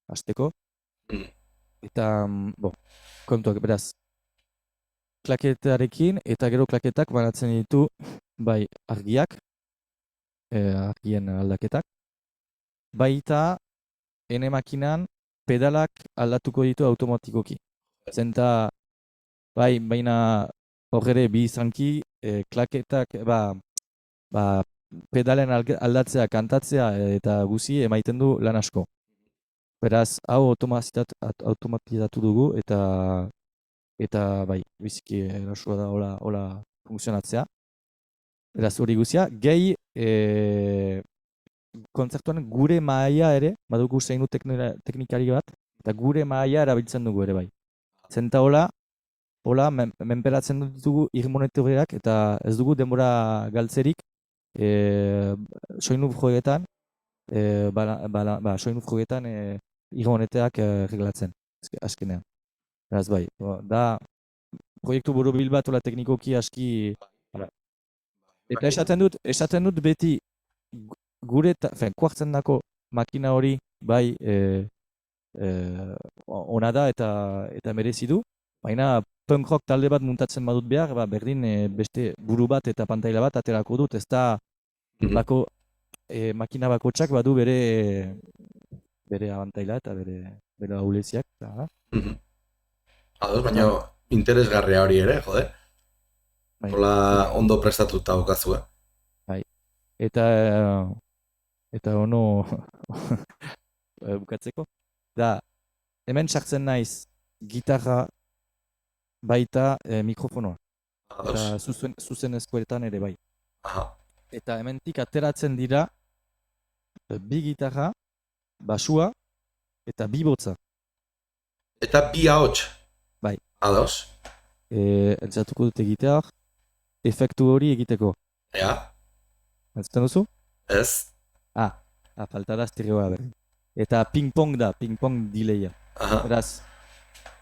hasteko. Mm. Eta, kontuak, beraz, klaketarekin eta gero klaketak banatzen ditu bai argiak, argien aldaketak, baita ene makinan pedalak aldatuko ditu automatikoki. Zenta, bai, baina hor ere bi izanki, klaketak, ba, pedalen aldatzea, kantatzea eta guzi emaiten du lan asko. Beraz, hau automatizatu dugu eta bai, biziki erosua da hola funtzionatzea. Beraz, hori guzia, gehi kontzertuan gure mahaia ere, badugu zeinu teknikari bat, eta gure mahaia erabiltzen dugu ere bai. Zenta hola menperatzen ditugu irmonitoreak eta ez dugu denbora galtzerik soinu joetan, soinu joetan irmoneteak reglatzen, azkenean. Beraz bai, da proiektu borobil bat hola teknikoki aski. Eta esaten dut beti gure kuartzen dako makina hori bai ona da eta merezi du, baina punk rock talde bat muntatzen badut behar, berdin beste buru bat eta pantaila bat aterako dut, ez da bako makina bakotsak badu bere abantaila eta bere ahuleziak. Ados, baina interesgarria hori ere, jode? Bai. Hola ondo prestatuta okazue. Bai. Eta ono bukatzeko. Da, hemen sartzen naiz gitarra baita mikrofonoa. Eta zuzenezkoetan ere bai. Aha. Eta hementik ateratzen dira bi gitarra, basua eta bi botza. Eta bi ahots. Bai. Ados. Entzatuko dute gitar, efektu hori egiteko. Ja. Entzuten duzu? Ez. Falta da estereoa berri. Eta ping-pong da, ping-pong delaya. Beraz,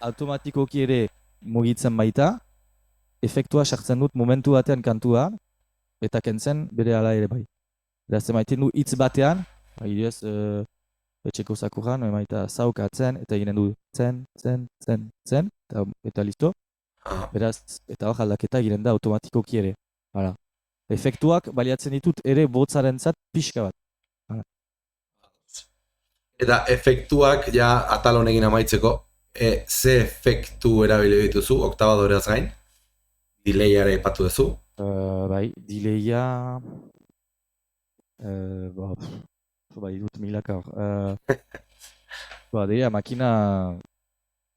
automatikoki ere mugitzen baita, efektua sartzen dut momentu batean kantua, eta kentzen bere ala ere bai. Beraz, emaiten du hitz batean, idez, etxeko sakuran, emaita zaukatzen, eta eginen du zen, eta listo. Beraz, eta hor aldaketa eginen da automatikoki ere. Hala. Efektuak baliatzen ditut ere botzarentzat pixka bat. Eta efektuak, ja, atal honekin amaitzeko, ze efektu erabili dituzu, oktabadoreaz gain? Delayare ipatu duzu? Bai, delaya... bai, dut milaka hor. Delaya, makina...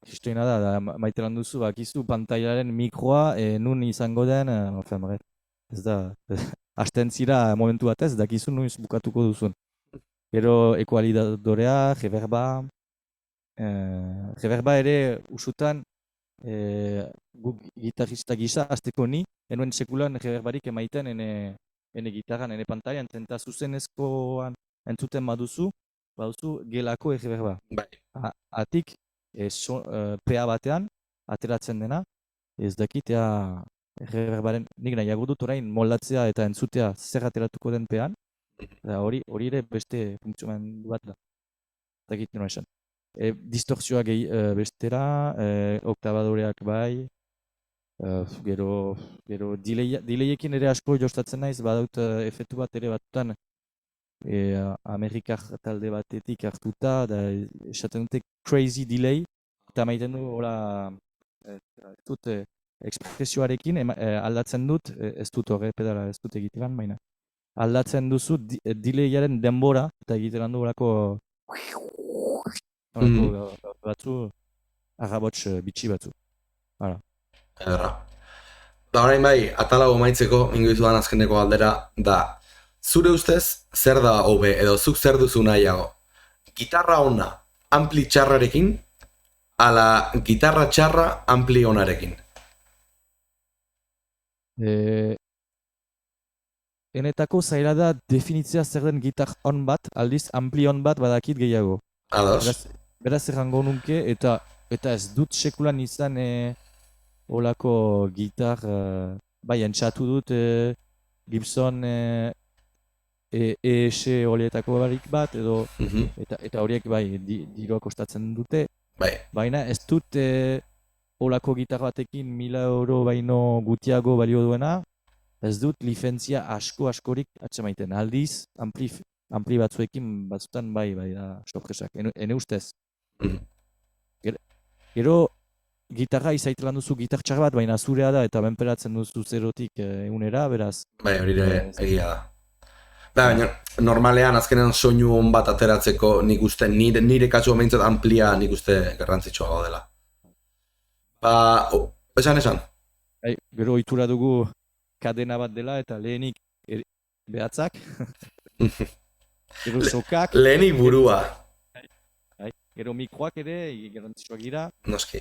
Histoina da, maitelan duzu, bakizu pantailaren mikroa, nun izango den, ez da, hasten zira momentu batez, dakizu nuiz bukatuko duzun. Gero ekualidadorea, reverba ere usutan gitarrista gisa, azteko ni, enuen sekulan reverbarik emaiten ene gitarran, ene pantailan, zenta zuzenezkoan entzuten baduzu gelako reverba. Atik, PA batean, ateratzen dena, ez dakitea reverbaren, nik nahiago dut orain moldatzea eta entzutea zer ateratuko den PAan, hori ere beste funtziomendu bat da. Eta egiten esan. Distortzioa bestera, oktabadoreak bai, gero delayekin ere asko jostatzen naiz, badaut efektu bat ere batutan Amerikar talde batetik hartuta, da esaten dute crazy delay, eta maiten du hola ekspresioarekin aldatzen dut, ez dut horre pedala ez dut egiteran, baina aldatzen duzu delayaren denbora, eta egiteran du horako batzu, arrabots bitxi batzu. Ederra. Da orain bai, atalago maitzeko, ingo izudan azkeneko galdera, da, zure ustez, zer da hobe, edo zuk zer duzu nahiago? Gitarra ona, ampli txarrarekin, ala gitarra txarra, ampli onarekin? Enetako zaila da definitzea zer den gitar on bat, aldiz ampli on bat badakit gehiago. Ados? Beraz errango nunke, eta ez dut sekulan izan olako gitar, bai, entxatu dut Gibson ES horietako barik bat, edo, eta horiek bai, diroa kostatzen dute. Bai. Baina ez dut olako gitar batekin 1000 euro baino gutiago balio duena, ez dut lizentzia askorik atsemaiten. Aldiz, ampli batzuekin batzutan bai da sorpresak, ene ustez. Mhm. Gero, gitarra izaiten duzu gitar txar bat, baina zurea da eta benperatzen duzu zerotik egunera, beraz. Bai, hori ere egia da. Da, baina, normalean azkenean soinu on bat ateratzeko nik uste, nire kasu behintzat amplia nik uste garrantzitsua dela. Ba, esan. Bai, gero ohitura dugu kadena bat dela eta lehenik behatzak, gero sokak, Lehenik burua. gero mikroak ere garrantzitsuak dira, Noski.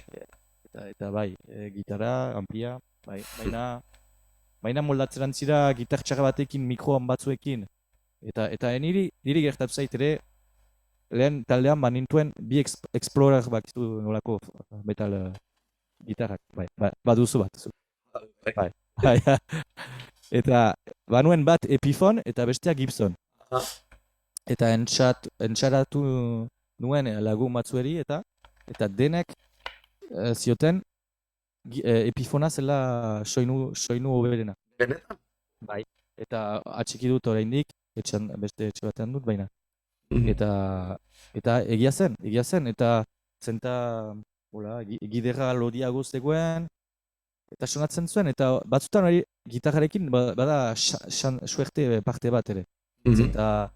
eta bai, gitarra, amplia, bai, baina moldatzen zira gitar txarra batekin, mikroan batzuekin, eta niri gertatu zait ere, lehen taldean banintuen bi Explorer bakizu nolako metal gitarrak, bai, baduzu bat. Bai. Eta banuen bat Epiphone eta bestea Gibson. Eta entxaratu nuen lagun batzueri eta denek zioten Epiphonea zela soinu hoberena. Benetan? Bai. Eta atxiki dut oraindik, beste etxe batean dut, baina. Eta egia zen, eta zenta giderra lodiago zegoen, eta sonatzen zuen, eta batzutan hori gitarrarekin bada suerte parte bat ere. Eta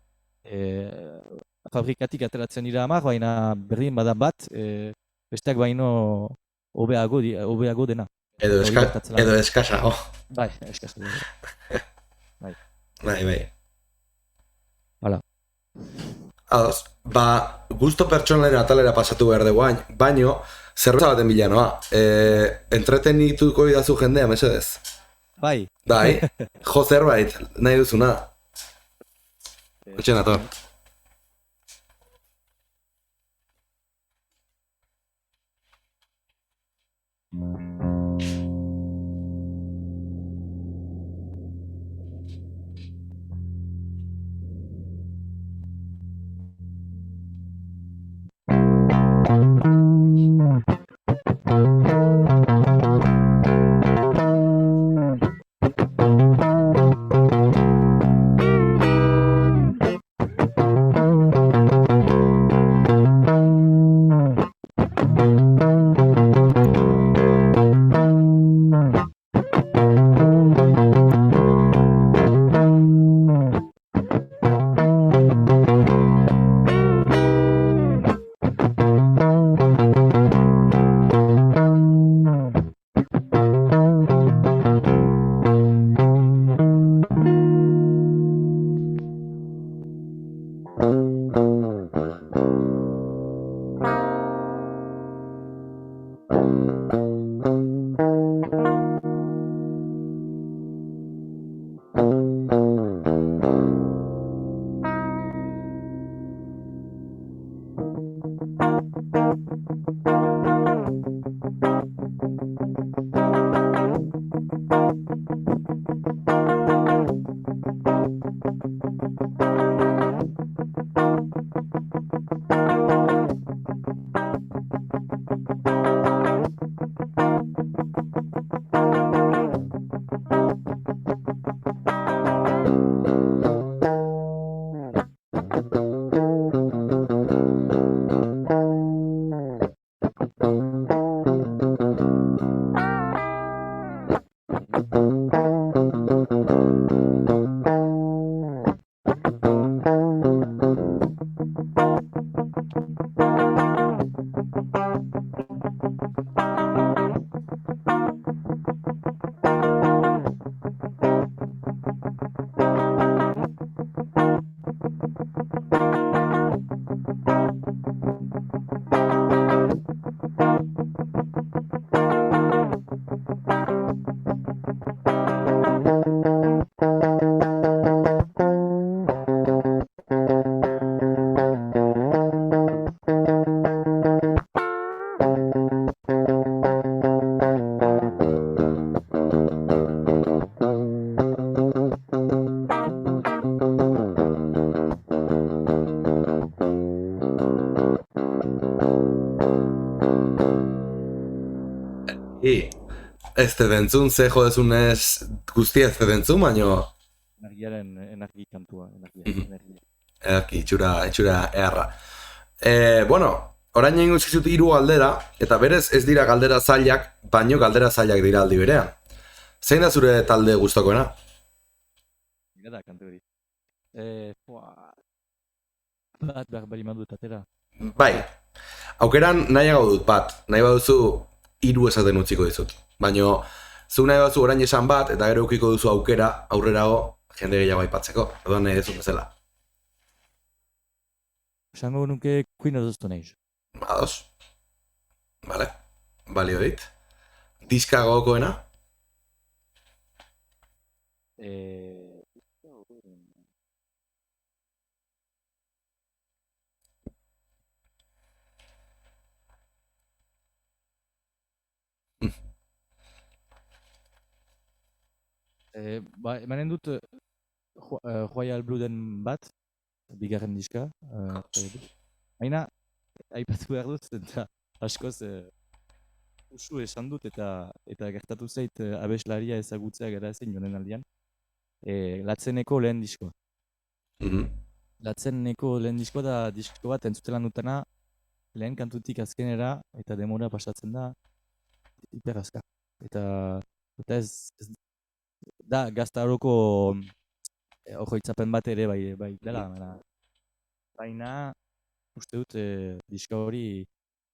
fabrikatik ateratzen dira hamar, baina berdin bada bat, besteak baino hobeago dena. Edo eskasago. Bai, eskasago. Bai. Hala. Ados, ba, gusto pertsonalera atalera pasatu behar dugu baino, zerbeza baten bila noa. Entretenituko idazu jendea, mesedez? Bai. Bai, jo zerbait, nahi duzuna. Etxe nator. Ez te dentzun, ze jodezunez guztia ez te dentzun, baino Energiaren energi kantua, energia. itxura eharra. Bueno, orain egin zizut 3 galdera, eta berez ez dira galdera zailak, baino galdera zailak dira aldi berean. Zein da zure talde gustokoena? Mira da, kantu hori. Bat behar bali madut atera. Bai, aukeran nahiago dut bat, nahi baduzu 3 esaten utziko dizut. Baino, zu nahi baduzu orain esan bat, eta gero eukiko duzu aukera aurrerago jende gehiago aipatzeko. Orduan nahi duzu bezala. Esango nuke Queen of the Stone Age. Ados. Vale, balio dit. Diska gogokoena? Emanen dut Royal Blooden bat, bigarren diska. Baina, aipatu behar dut, eta askoz usu esan dut, eta gertatu zait abeslaria ezagutzea gara ezin jonen aldian. Latzeneko lehen diskoa. Latzeneko lehen diskoa da disko bat entzutelan dutana, lehen kantutik azkenera, eta demora pasatzen da, hiperazka. Eta ez da gaztaroko ojoitzapen bat ere bai dela. Baina uste dut diska hori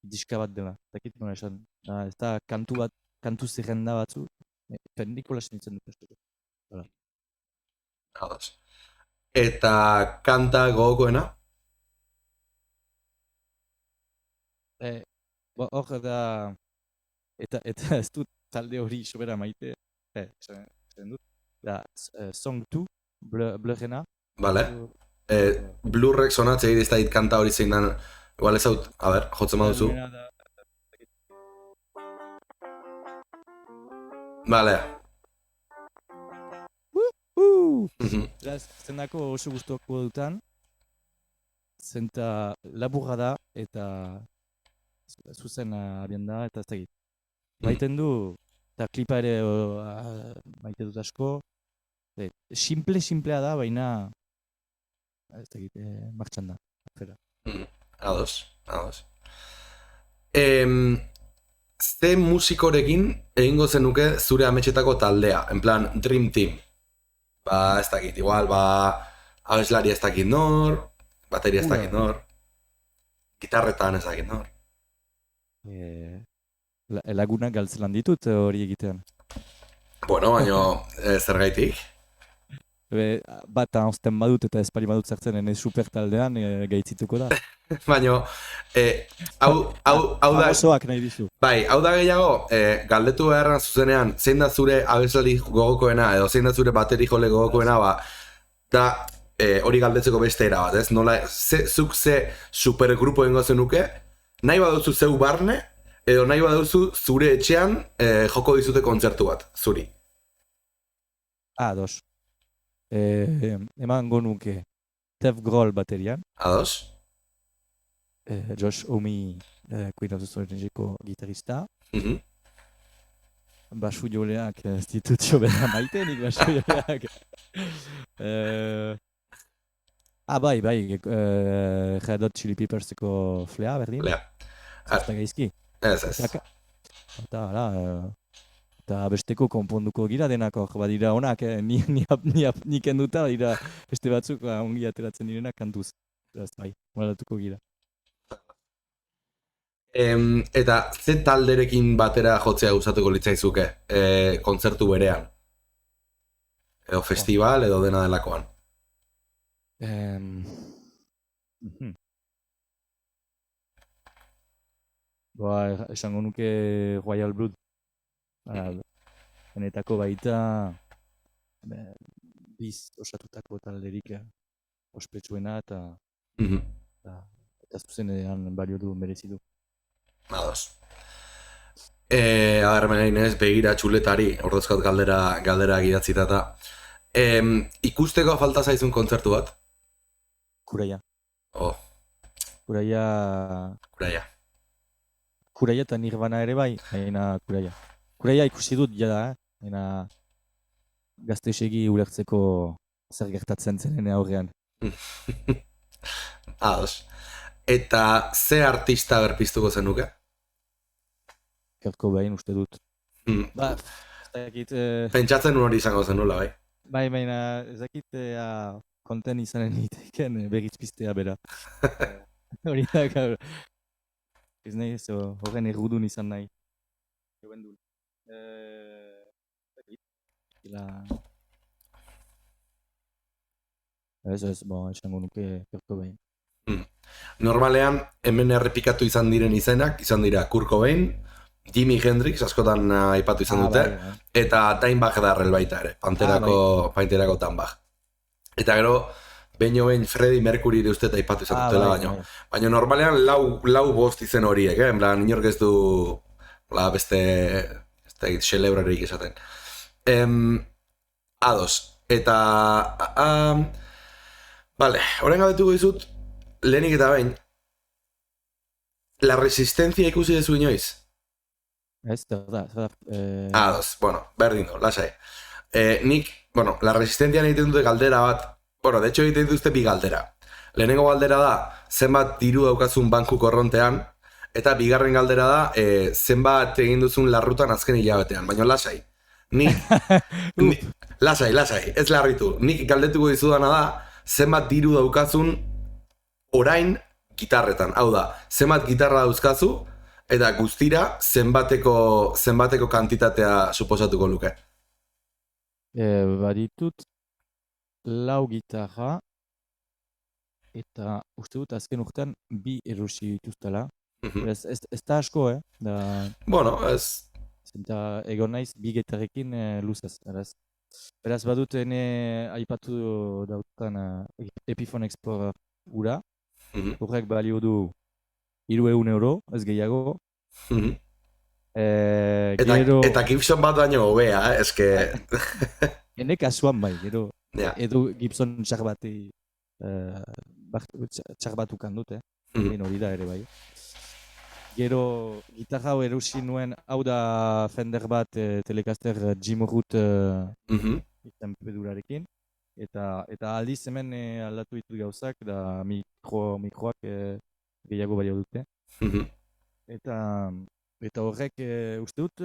diska bat dela. Dakit nola esan. Ez da kantu zerrenda batzu. Nikola sinitzen dut. Ados. Eta kanta gogokoena? Hor da... Eta ez dut talde hori sobera maite. Esan dut. Da, Song 2, Blurrena. Vale. Blurrek sonatzea ez da kanta hori zein dan. Igual ez haut, a ber, jotzen baduzu. Vale. Zendako oso guztuako dutan. Zenta laburra da eta zuzen abian da eta ez dakit. Maiten du, eta klipa ere maite dut asko. Simplea da, baina ez dakit, martxan da. Ados. Ze musikorekin egingo zenuke zure ametxetako taldea? En plan, Dream Team. Ba, ez dakit, igual, abeslari ez dakit nor, bateria ez dakit nor, gitarretan ez dakit nor. Lagunak galtzelan ditut hori egitean. Bueno, baino, zergaitik? Bat anzten badut eta espari badut zertzen ene super taldean gaitzituko da. Baino, hau da... Osoak nahi dizu. Bai, hau da gehiago, galdetu beharran zuzenean, zein da zure abeslari gogokoena, edo zein da zure bateri jole gogokoena, da hori galdetzeko beste era bat, ez? Nola, zuk ze supergrupo egingo zenuke, nahi baduzu zeu barne, edo nahi baduzu zure etxean joko dizute kontzertu bat, zuri. Ados. Emango nuke Dave Grohl baterian. Ados. Josh Homme, Queen of the Stone Age-ko gitarista. Basu joleak ez ditut jobera maite, nik basu joleak. Bai, Red Hot Chili Pepperseko Flea, berdin? Flea. Zerta gaizki. Ez. Eta besteko konponduko gira denak hor badira honak, ni kenduta dira beste batzuk ongi ateratzen direnak kantuz. Bai, molatuko gira. Eta ze talderekin batera jotzea gustatuko litzaizuke kontzertu berean? Edo festival edo dena delakoan? Esango nuke Royal Blood. Benetako baita biz osatutako talderik ospetsuena eta zuzenean balio du, merezi du. Ados. Agarremen ez, begira txuletari, ordezkat galdera gidatzitata. Ikusteko falta zaizun kontzertu bat? Kuraia. Oh. Kuraia eta Nirvana ere bai, baina Kuraia. Kureia ikusi dut jada, gaztexegi ulertzeko zer gertatzen zenen aurrean. Ados. Eta ze artista berpiztuko zenuke? Kurt Cobain uste dut. Hmm. Ba, ez dakit, Pentsatzen hori izango zenula, bai. baina ez dakit konten izanen liteken berriz piztea bera. Hori da, gaur. Ez nahi ez horren errudun izan nahi. Euen dut. Ez dakit. Ez, esango nuke Kurt Cobain. Normalean, hemen errepikatu izan diren izenak, izan dira Kurt Cobain, Jimi Hendrix, askotan aipatu izan dute, Bai. eta Dimebag darrel baita ere, Panterako Dimebag. Eta gero, behin Freddie Mercury ere uste aipatu izan dutela baino. Baina normalean lau bost izen horiek, en plan, inork ez du beste celebrarik izaten. Ados. Eta vale, orain galdetuko dizut, lehenik eta behin, La Resistencia ikusi dezu inoiz? Ez da. Ados, bueno, berdin du, lasai. Nik, La Resistencia egiten dute galdera bat, de hecho egiten dituzte bi galdera. Lehenengo galdera da, zenbat diru daukazun banku korrontean, eta bigarren galdera da, zenbat egin duzun larrutan azken hilabetean, baina lasai. Lasai, ez larritu. Nik galdetuko dizudana da, zenbat diru daukazun orain gitarretan. Hau da, zenbat gitarra dauzkazu, eta guztira zenbateko kantitatea suposatuko luke. Baditut lau gitarra, eta uste dut azken urtean bi erosi dituztela. Ez da asko, Bueno, ez... Zenta egon naiz bi gitarrekin luzez, beraz badut aipatu dautan Epiphone Explorer ura, horrek balio du 300 euro, ez gehiago. Eta Gibson bat baino hobea, eske... Ene kasuan bai, gero, edo Gibson txar batukan dut, hori da ere bai. Gero, gitarra hau erosi nuen, hau da Fender bat Telecaster Jim Root izenpedurarekin. Eta aldiz hemen aldatu ditut gauzak, da mikroak gehiago balio dute. Eta horrek uste dut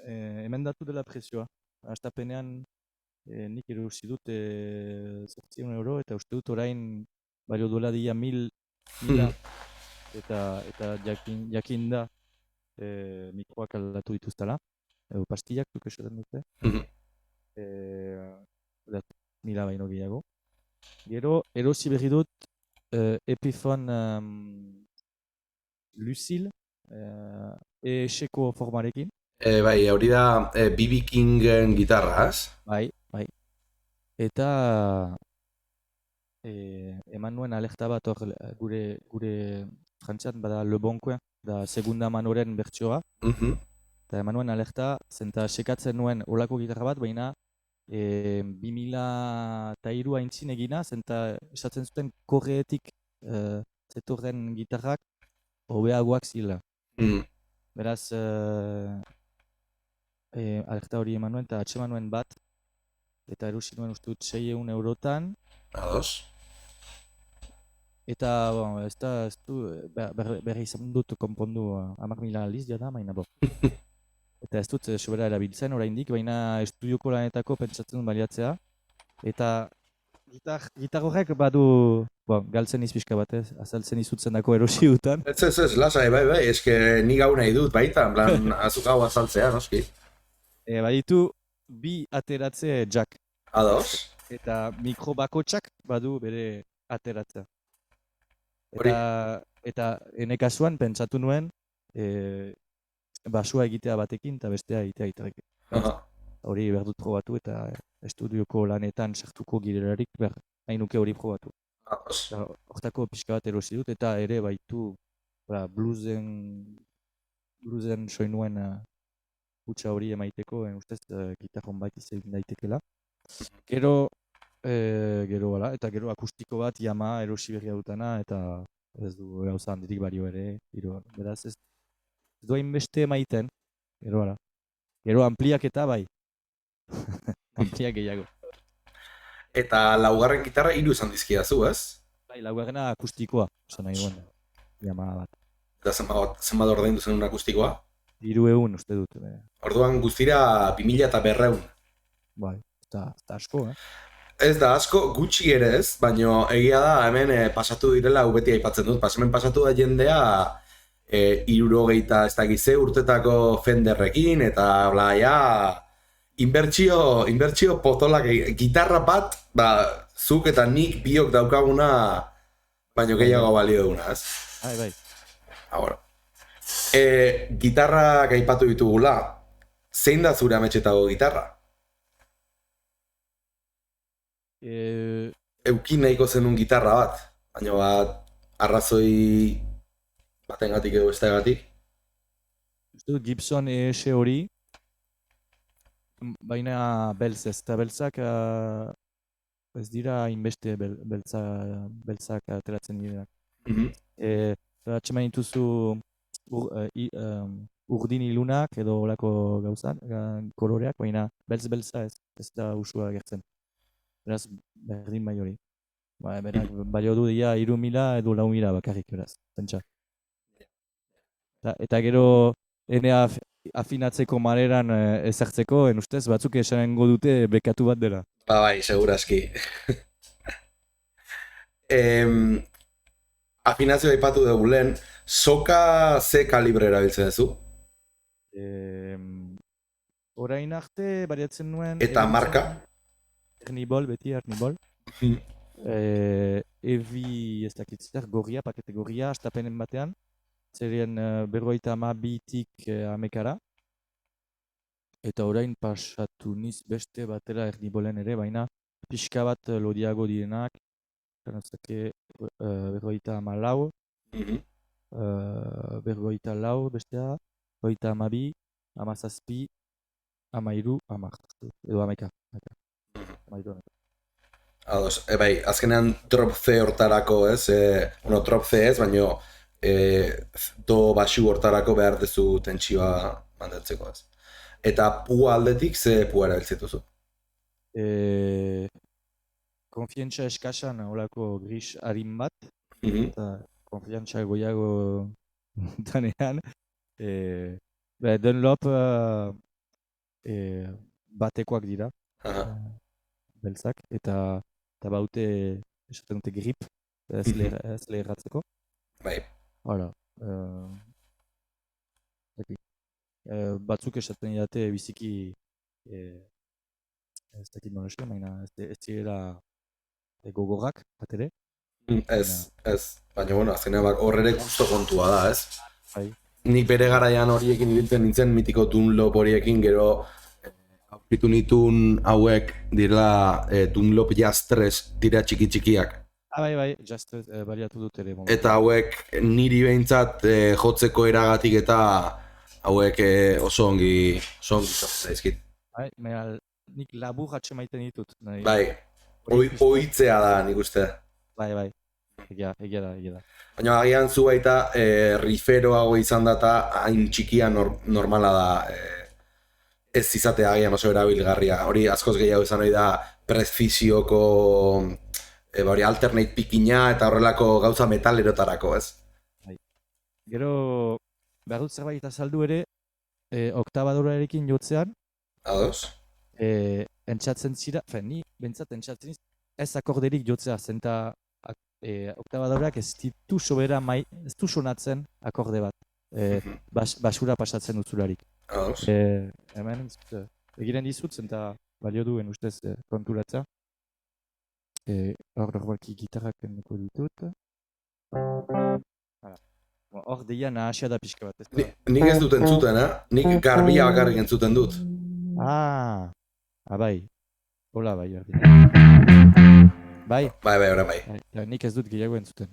emendatu dela prezioa. Hastapenean nik erosi dut 800 euro, eta uste dut orain balio duela dia 1000 eta jakin da mikroak aldatu dituztela, pastillak duk esaten dute, 1000 baino gehiago. Gero, erosi berri dut Epiphone Lucille, eseko formarekin. Bai, hori da B.B. Kingen gitarraz. Bai. Eta eman nuen alerta bat hor gure frantzian bada Le Boncoin, da segunda manoren bertsioa. Eta eman nuen alerta, zenta sekatzen nuen olako gitarra bat, baina 2003 aintzin egina, zenta esatzen zuten korreetik zetorren gitarrak hobeagoak zila. Beraz, alerta hori eman nuen, eta atseman nuen bat, eta erosi nuen uste dut 600 eurotan. Ados. Eta, ez du, berri izan dut konpondu 10.000 aldiz jada, baina bo. Eta ez dut sobera erabiltzen oraindik, baina estudioko lanetako pentsatzen dut baliatzea. Eta gitar horrek badu, galtzen izpizka batez, azaltzen izutzen dako erosi dutan. Ez, lasai, bai, eske ni gau nahi dut, baita, en plan, azukau azaltzea, noski. Baditu, bi ateratze jack. Ados. Eta mikro bakotxak badu bere ateratzea. Eta ene kasuan pentsatu nuen basua egitea batekin eta bestea egitea gitarrekin. Hori behar dut probatu eta estudioko lanetan sartuko girelarik nahi nuke hori probatu. Hortako pixka bat erosi dut eta ere baitu bluesen soinuen hutsa hori emaiteko, ustez gitarron bat izan daitekela. Gero akustiko bat Yamaha erosi berria dutana eta ez du gauza handirik balio ere, beraz ez ez du hainbeste maiten, gero ara. Gero ampliak eta bai. Ampliak gehiago. Eta laugarren gitarra 3 izan dizkidazu, ez? Bai, laugarrena akustikoa, esan nahi duen. Yamaha bat. Eta zenbat ordaindu zenun akustikoa? 300 uste dut. Orduan guztira 2200. Bai, eta asko, Ez da asko, gutxi ere ez, baina egia da hemen pasatu direla, hau beti aipatzen dut, hemen pasatu da jendea 60 ez dakiz ze urtetako Fenderrekin, eta bla, ja, inbertsio potolak, gitarra bat, ba, zuk eta nik biok daukaguna, baino gehiago balio duguna, ez? Bai. Ahora. Gitarrak aipatu ditugula, zein da zure ametxetago gitarra? Eukin nahiko zenun gitarra bat, baina bat arrazoi batengatik edo bestegatik. Uste dut Gibson ES hori, baina beltz ez, eta beltzak ez dira inbeste beltzak ateratzen direnak. Atxeman dituzu urdin ilunak edo olako gauzan, koloreak, baina beltza ez da usua gertzen. Beraz, berdin bai hori. Berak, balio du dira 3000 edo 4000 bakarrik, beraz, pentsa. Eta gero, ene afinatzeko maneran ezartzeko, ustez, batzuk esango dute bekatu bat dela. Bai, segurazki. Afinazioa aipatu dugu lehen, soka ze kalibre erabiltzen duzu? Orain arte, bariatzen nuen... Eta marka? Ernibol, beti Ernibol. Evi ez dakitzer, gorria, pakete gorria, astapenen batean. Zerien 52tik amekara. Eta orain pasatu niz beste batera Ernibolen ere, baina pixka bat lodiago direnak. Kanazake 54, 54 bestea, 52, 17, 13, 10, edo 11. Ados, bai, azkenean drop C hortarako, ez? Drop C ez, baina do basu hortarako behar dezu tentsioa mandatzeko, ez? Eta pua aldetik, ze pua erabiltzituzu? Konfiantza eskasan olako gris harin bat, eta konfiantza goiago danean. Dunlop batekoak dira. Beltzak, eta baute esaten dute grip, ez leherratzeko. Bai. Hala. Batzuk esaten dute biziki ez dakit nola esan, baina ez direla gogorrak, bat ere. Ez. Baina, bueno, azkenean horrere gusto kontua da, ez? Bai. Nik bere garaian horiekin ibiltzen nintzen mitiko Dunlop horiekin, gero aurkitu nituen hauek direla Dunlop Jazz 3 dira txiki-txikiak. Bai, Jazz 3 baliatu dut ere. Eta hauek niri behintzat jotzeko eragatik eta hauek oso ongi zaizkit. Bai, nik labur atxe maiten ditut. Bai, ohitzea da nik uste. Bai, egia da. Baina agian zu baita riferoago izan data hain txikia normala da ez izatea agian oso erabilgarria. Hori askoz gehiago izan hori da prezisioko hori alternate pikina eta horrelako gauza metalerotarako, ez? Bai. Gero behar dut zerbait azaldu ere oktabadorarekin jotzean. Ados? Entzatzen zira, ni bentsat entzatzen ez akorderik jotzea zenta oktabadorak ez ditu sobera ez du sonatzen akorde bat. Basura pasatzen dutzularik. Ados? Hemen egiren dizut zenta balio duen ustez konturatza. Hor balki gitarrak eneko ditut. Hor deia nahasia da pixka bat. Nik ez dut entzuten, nik garbia bakarrik entzuten dut. Bai. Hola, bai. Bai? Bai. Nik ez dut gehiago entzuten.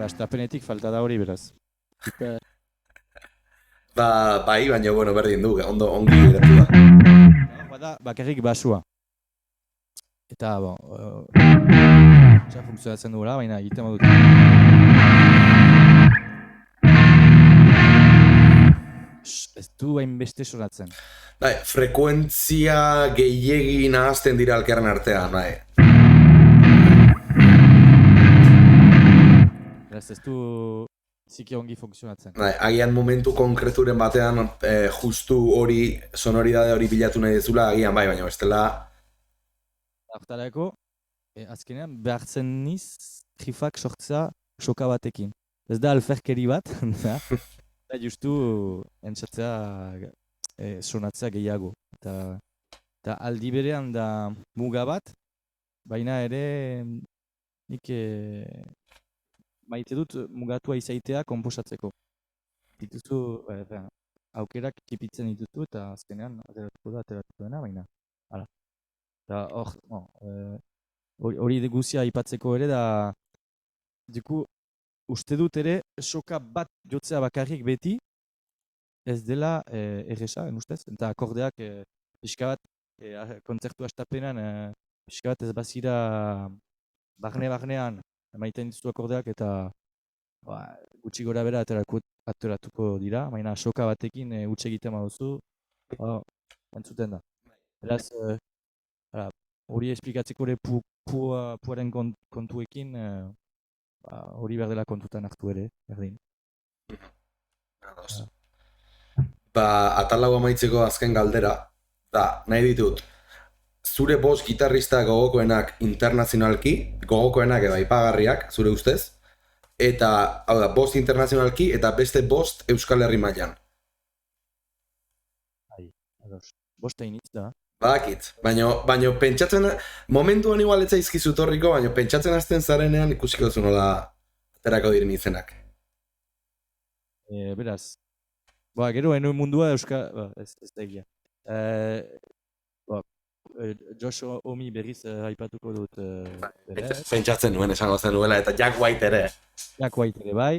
Astapenetik falta da hori beraz. Bai, baina bueno, berdin du, ongi geratu da. Bada, bakarrik basua. Eta, funtzionatzen duela, baina egiten badut. du hainbeste sonatzen. Bai, frekuentzia gehiegi nahazten dira alkerren artean, bai. Beraz, ez du ziki ongi funtzionatzen. Bai, agian momentu konkreturen batean justu hori, sonoridade hori bilatu nahi dezula, agian bai, baina bestela... Hortarako, azkenean, behartzen niz, grifak sortzea soka batekin. Ez da alferkeri bat, da justu entzatzea sonatzea gehiago. Eta aldi berean da muga bat, baina ere nik maite dut mugatua izaitea konposatzeko. Dituzu, aukerak kipitzen dituzu eta azkenean ateratuko dena, baina. Hala. Eta hori guzia aipatzeko ere da, uste dut ere soka bat jotzea bakarrik beti ez dela erresa, ustez, eta akordeak pixka bat kontzertu astapenan pixka bat ez bazira barnean emaiten ditu akordeak eta gutxi gora bera ateratuko dira, baina soka batekin huts egiten baduzu, entzuten da. Beraz, hori esplikatzeko ere puaren kontuekin hori behar dela kontutan hartu ere, berdin. Atal hau amaitzeko azken galdera, da, nahi ditut, zure bost gitarrista gogokoenak internazionalki, gogokoenak edo aipagarriak, zure ustez, eta, hau da, bost internazionalki eta beste bost Euskal Herri mailan. Bost egin hitz da. Badakit, baina pentsatzen, momentuan igual ez zaizkizu torriko, baina pentsatzen hasten zarenean ikusiko zu nola aterako diren izenak. Beraz, gero enuen mundua Euskal... ez da egia. Josh Omi berriz aipatuko dut. Pentsatzen nuen esango zen nuela eta Jack White ere. Jack White ere, bai.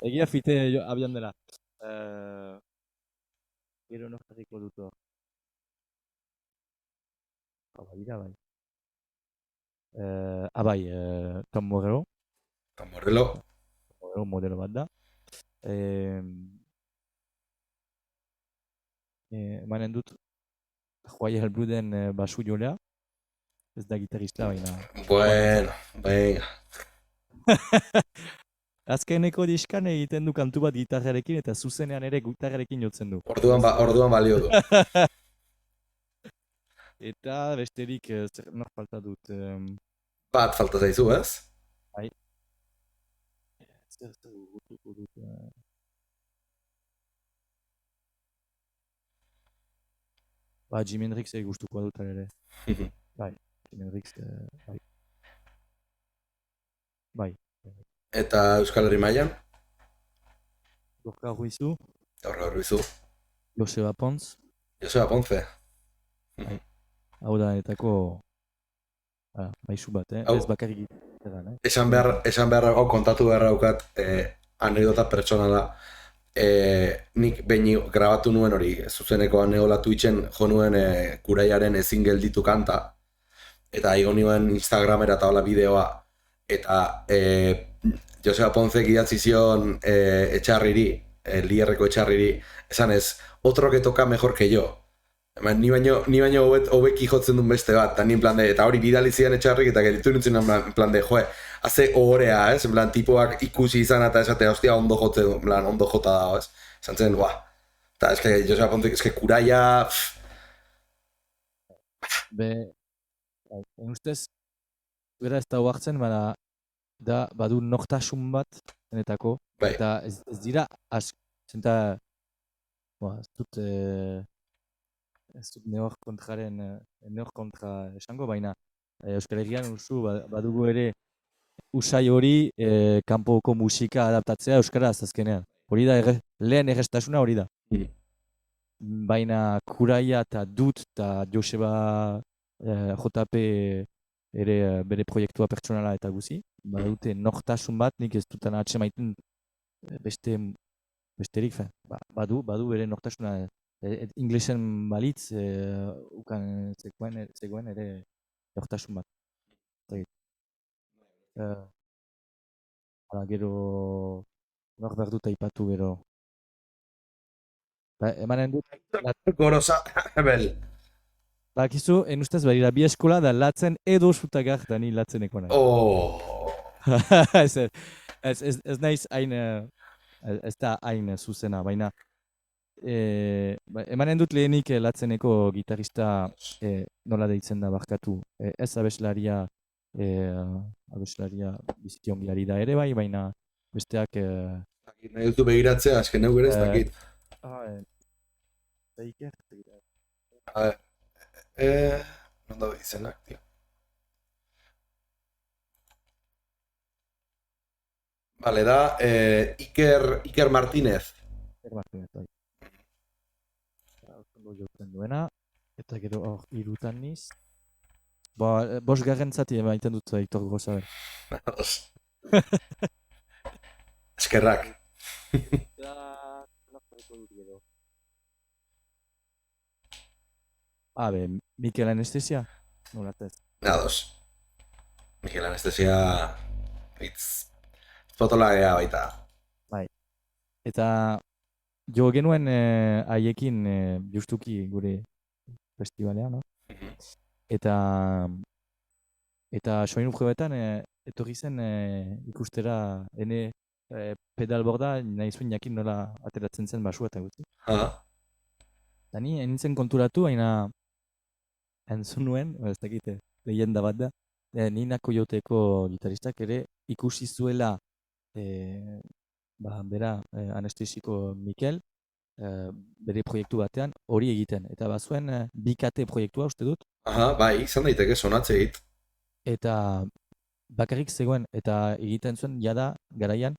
Egia fite abian dela. Gero no jarriko dut hor. Bai. Bai, Tom Morello. Tom Morello. Modelo bat da. Manen dut Joai Helbluden basu jolea. Ez da gitarista baina. Bueno, venga. Azkeneko diskan egiten du kantu bat gitarrarekin eta zuzenean ere gitarrarekin jotzen du. Orduan balio du. Eta besterik nor falta dut. Bat falta zaizu, ez? Bai. Zer gutuko dut. Jimi Hendrix gustuko dut ere. Bai, Jimi Hendrix, bai. Eta Euskal Herri mailan? Gorka Ruizu. Joseba Pons. Joseba Ponce. Bai. Hau da, etako maizu bat, ez bakarrik egiten. Esan behar kontatu behar daukat anekdota pertsonala. Nik behin grabatu nuen hori, zuzeneko aneola Twitchen jo nuen Kuraiaren Ezin gelditu kanta. Eta igo nuen Instagramera eta hola bideoa. Eta Joseba Ponce idatzi zion Etxarriri, Lierreko Etxarriri, esan ez, otro que toca mejor que yo. Ni baino hobeki jotzen duen beste bat, eta ni en plan de, eta hori bidali zian Etxarrik, eta geritu nintzen en plan de, joe, haze ohorea, ez? En plan, tipoak ikusi izan eta esatea, hostia, ondo jotzen, en plan, ondo jota dago, ez? Esan zen, Eta eske, Joseba Ponte, eske Kuraia... Ustez, bera ez da huartzen, badu nortasun bat, enetako, eta ez dira, zenta, ez dut neor kontra esango, baina Euskal Herrian usu badugu ere usai hori kanpoko musika adaptatzea euskaraz azkenean. Hori da, lehen errestasuna hori da. Baina Kuraia eta Dut eta Joseba JP ere bere proiektua pertsonala eta guzi. Badute nortasun bat, nik ez dutan atsemaiten besterik, badu bere nortasuna. Inglesen balitz, ukan zegoen ere nortasun bat. Gero, nor behar dut aipatu gero. emanen dut, Gorosa, bel. bakizu, ustez badira bi eskola da latzen edo zutagar da ni latzeneko nahi. Oh. Ez naiz hain, ez da hain zuzena, baina emanen dut lehenik latzeneko gitarista nola deitzen da barkatu. Ez abeslaria biziongi ari da ere bai, baina besteak... Nahi dutu begiratzea, azken neu ere ez dakit. Iker? Non da izenak, tio. Vale, da Iker Martínez. Iker Martínez, bai. Ondo jotzen duena, eta gero hor irutan niz. Bosgarren zati emaiten dut Aitor Grosa. Eskerrak. Mikel Anestesia? Nolatez. Ados. Mikel Anestesia hitz fotola gea baita. Bai. Eta jo genuen haiekin justuki gure festivalean, no? Eta soinu joetan etorri zen ikustera ene pedalborda nahi zuen jakin nola ateratzen zen basua eta gutxi. Eta ni nintzen konturatu, baina entzun nuen, ez dakite, lehenda bat da, Nina Coyoteko gitaristak ere ikusi zuela bera anestesiko Mikel bere proiektu batean hori egiten. Eta bazuen bikate proiektua uste dut. Bai, izan daiteke sonatze egit. Eta bakarrik zegoen eta egiten zuen jada garaian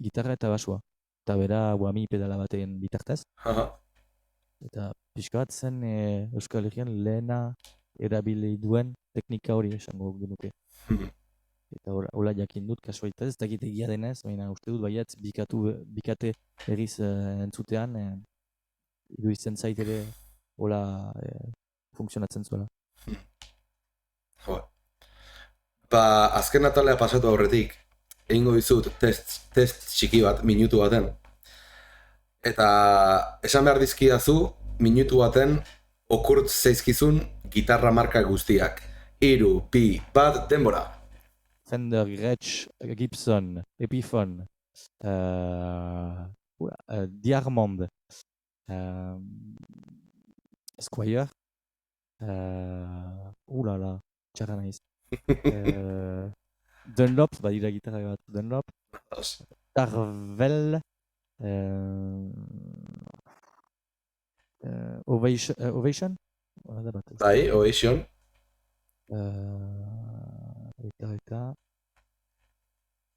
gitarra eta basua. Eta bera guami pedala baten bitartez. Eta pixka bat zen Euskal Herrian lehena erabili duen teknika hori esango genuke. Eta hola jakin dut kasualitatez, ez dakit egia denez, baina uste dut baiatz bikate berriz entzutean iruditzen zait ere hola funtzionatzen zuela. Azken atalea pasatu aurretik, egingo dizut test txiki bat, minutu baten. Eta esan behar dizkidazu, minutu baten okurtz zaizkizun gitarra marka guztiak. 3, 2, 1, denbora. Fender, Gretsch, Gibson, Epiphone, Diamond, Squire, txarra naiz. Dunlop, badira gitarra bat, Dunlop, Darvel, Ovation? Bai, Ovation.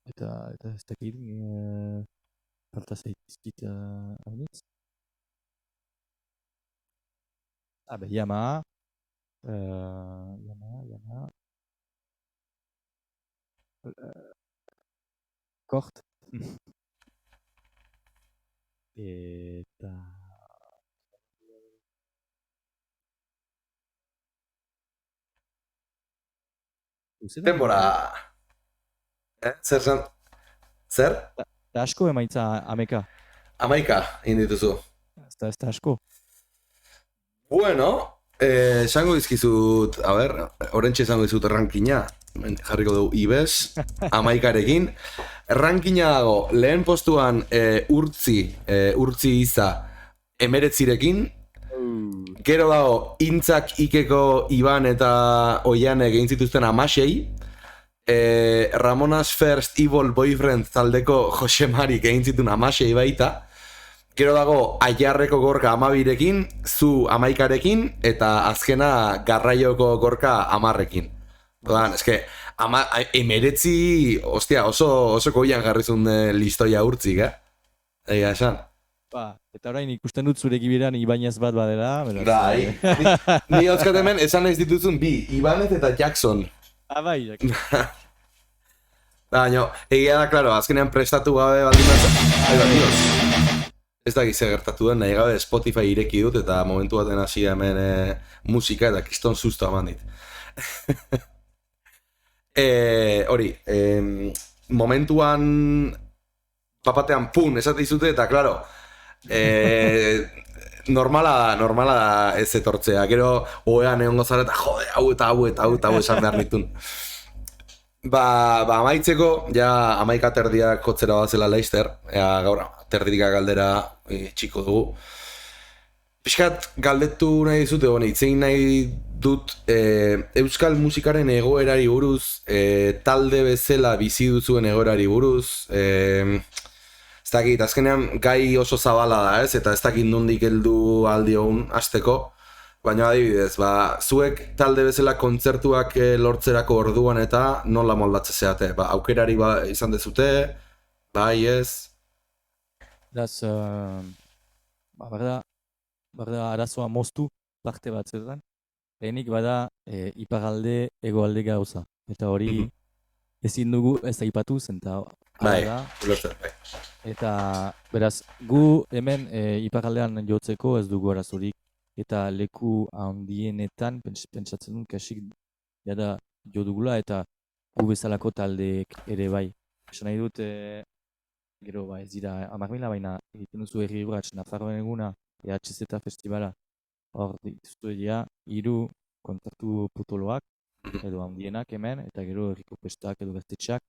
Eta ez dakit falta zaitizkit hainitz. Yamaha. Kort. Eta... Denbora! Zer zen? Zer? Da asko emaitza ameka. Amaika, indituzu. Ez da asko. Bueno, esango dizkizut, orentxe esango dizut rankina, jarriko dugu Ibes, amaikarekin. Rankina dago, lehen postuan urtzi iza 19rekin, gero dago Intzak, Ikeko, Iban eta Oiane egin zituzten 16, Ramonas First Evil Boyfriend taldeko Jose Marik egin zituen 16 baita, gero dago Aiarreko Gorka 12rekin, zu 11rekin, eta azkena Garraioko Gorka 10rekin. Doan, eske, 19, ostia, oso koian jarrizun listoia urtzik, Egia esan. Eta orain ikusten dut zure gibiran Ibanez bat badela. Bai, ni hauzkat hemen esan ez dituzun bi, Ibanez eta Jackson. Bai, Jackson. Baina, egia da, klaro, azkenean prestatu gabe baldin bat. Ez da gize gertatu den, nahi gabe Spotify ireki dut eta momentu baten hasi hemen musika eta kriston susto eman dit. Hori, momentuan papatean pun esate dizute eta, klaro, Normala da ez etortzea. Gero, oean egongo zara eta jode, hau esan behar nitun. Amaitzeko, ja amaika terdiak kotzera bazela Leicester, gaur, terdirik galdera txiko dugu. Piskat galdetu nahi dizute, itzein nahi dut euskal musikaren egoerari buruz, talde bezala bizi duzuen egoerari buruz, ez dakit, azkenean gai oso zabala da, ez? Eta ez dakit nondik heldu aldiogun hasteko, baina adibidez, zuek talde bezala kontzertuak lortzerako orduan eta nola moldatze zeate, aukerari izan dezute, bai ez? Beraz, berda arazoa moztu parte bat zetan. Lehenik bada iparalde egoalde gauza. Eta hori ezin dugu ez aipatu zen, eta Bai, da. bai. Eta beraz, gu hemen iparaldean jotzeko ez dugu arazorik. Eta leku handienetan pentsatzen dut kasik jada jo dugula eta gu bezalako taldeek ere bai. Esan nahi dut, gero ez dira 10.000, baina egiten duzu herri urrats Nafarroan eguna, EHZ festivala. Hor dituzte dira 3 kontzertu potoloak edo handienak hemen, eta gero herriko festak edo gaztetxeak.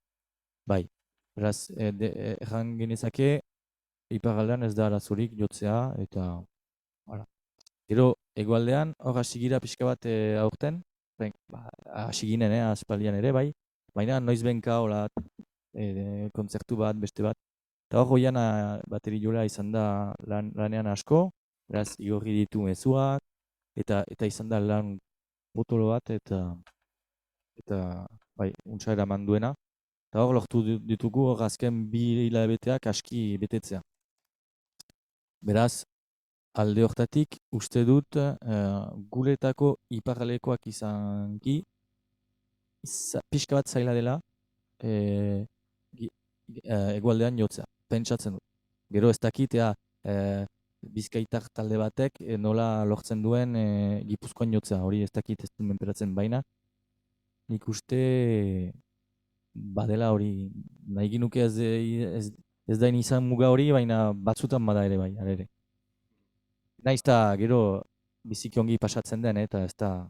Bai, beraz, erran genezake, iparaldean ez da arazorik jotzea, eta gero, egoaldean, hor hasi gira pixka bat aurten, hasi ginen, aspaldian ere, bai, baina noizbenka hola kontzertu bat, beste bat. Eta hor goian bateri jola izan da lanean asko, beraz, igorri ditu mezuak, eta izan da lan potolo bat, eta bai, untsa eraman duena. Eta hor lortu ditugu hor azken 2 hilabeteak aski betetzea. Beraz, alde hortatik, uste dut guretako iparralekoak izanki pixka bat zaila dela egualdean jotzea, pentsatzen dut. Gero ez dakitea bizkaitar talde batek nola lortzen duen Gipuzkoan jotzea, hori ez dakit ez dut menperatzen baina. Nik uste badela hori, nahi ginuke ez da izan muga hori, baina batzutan bada ere bai, ere. Naiz eta gero biziki ongi pasatzen den, eta ez da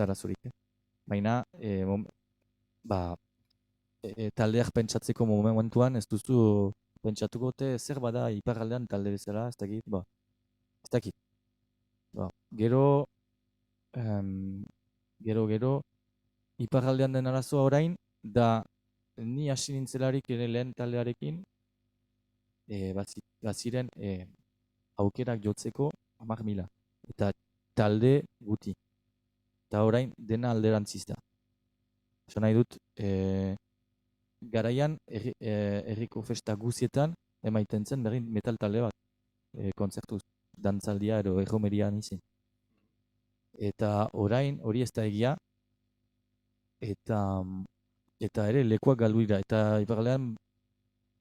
arazorik. Baina, taldeak pentsatzeko momentuan ez duzu pentsatuko zer bada iparraldean talde bezala, ez dakit, ez dakit. Gero, iparraldean den arazoa orain, da ni hasi nintzelarik ere lehen taldearekin, baziren aukerak jotzeko 10.000, eta talde guti. Eta orain dena alderantziz da. Esan nahi dut, garaian herriko festa guzietan emaiten zen berrin metal talde bat, kontzertuz, dantzaldia edo erromerian izin. Eta orain hori ez da egia, eta ere lekuak galdu dira, eta iparraldean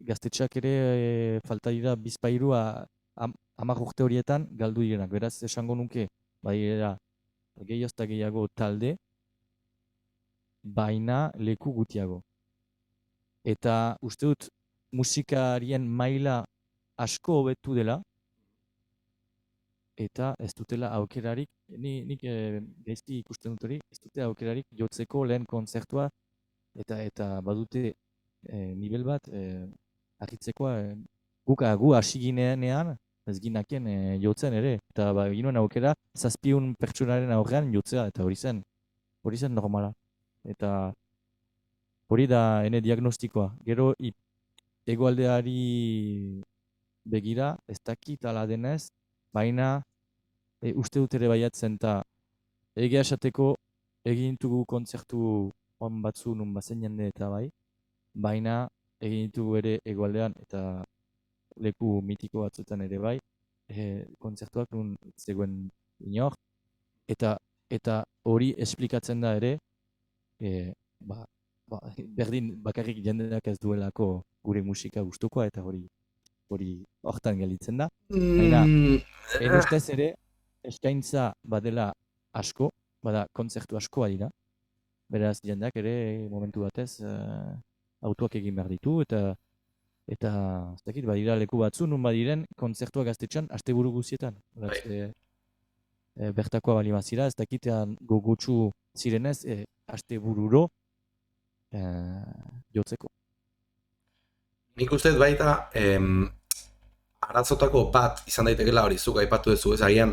gaztetxeak ere falta dira bizpairua 10 urte horietan galdu direnak. Beraz esango nuke, bai era gehiozta gehiago talde, baina leku gutiago. Eta uste dut musikarien maila asko hobetu dela, eta ez dutela aukerarik, nik gaizki ikusten dut hori, ez dute aukerarik jotzeko lehen kontzertua, eta badute nivel bat argitzekoa, gu hasi ginean, ez ginakien jotzen ere, eta ginoen aukera 700 pertsonaren aurrean jotzea, eta hori zen normala. Eta hori da ene diagnostikoa. Gero egoaldeari begira, ez dakit ala denez, baina uste dut ere baiatzen, eta egia esateko egin ditugu kontzertu on batzu nun bazen jende eta bai, baina egin ditugu ere egoaldean eta leku mitiko batzuetan ere bai, kontzertuak nun zegoen inor, eta hori esplikatzen da ere, berdin bakarrik jendeak ez duelako gure musika gustukoa, eta hori hortan gelditzen da. Baina, ustez ere, eskaintza badela asko, bada kontzertu askoa dira, beraz jendeak ere momentu batez autoak egin behar ditu, eta eta ez dakit, badira leku batzu, nun badiren kontzertuak gaztetxean asteburu guztietan. Beraz, bertakoa bali bazira, ez dakitean gogotsu zirenez, astebururo jotzeko. Nik uste dut baita, aratzotako bat izan daitekela hori zuk aipatu duzu, ez agian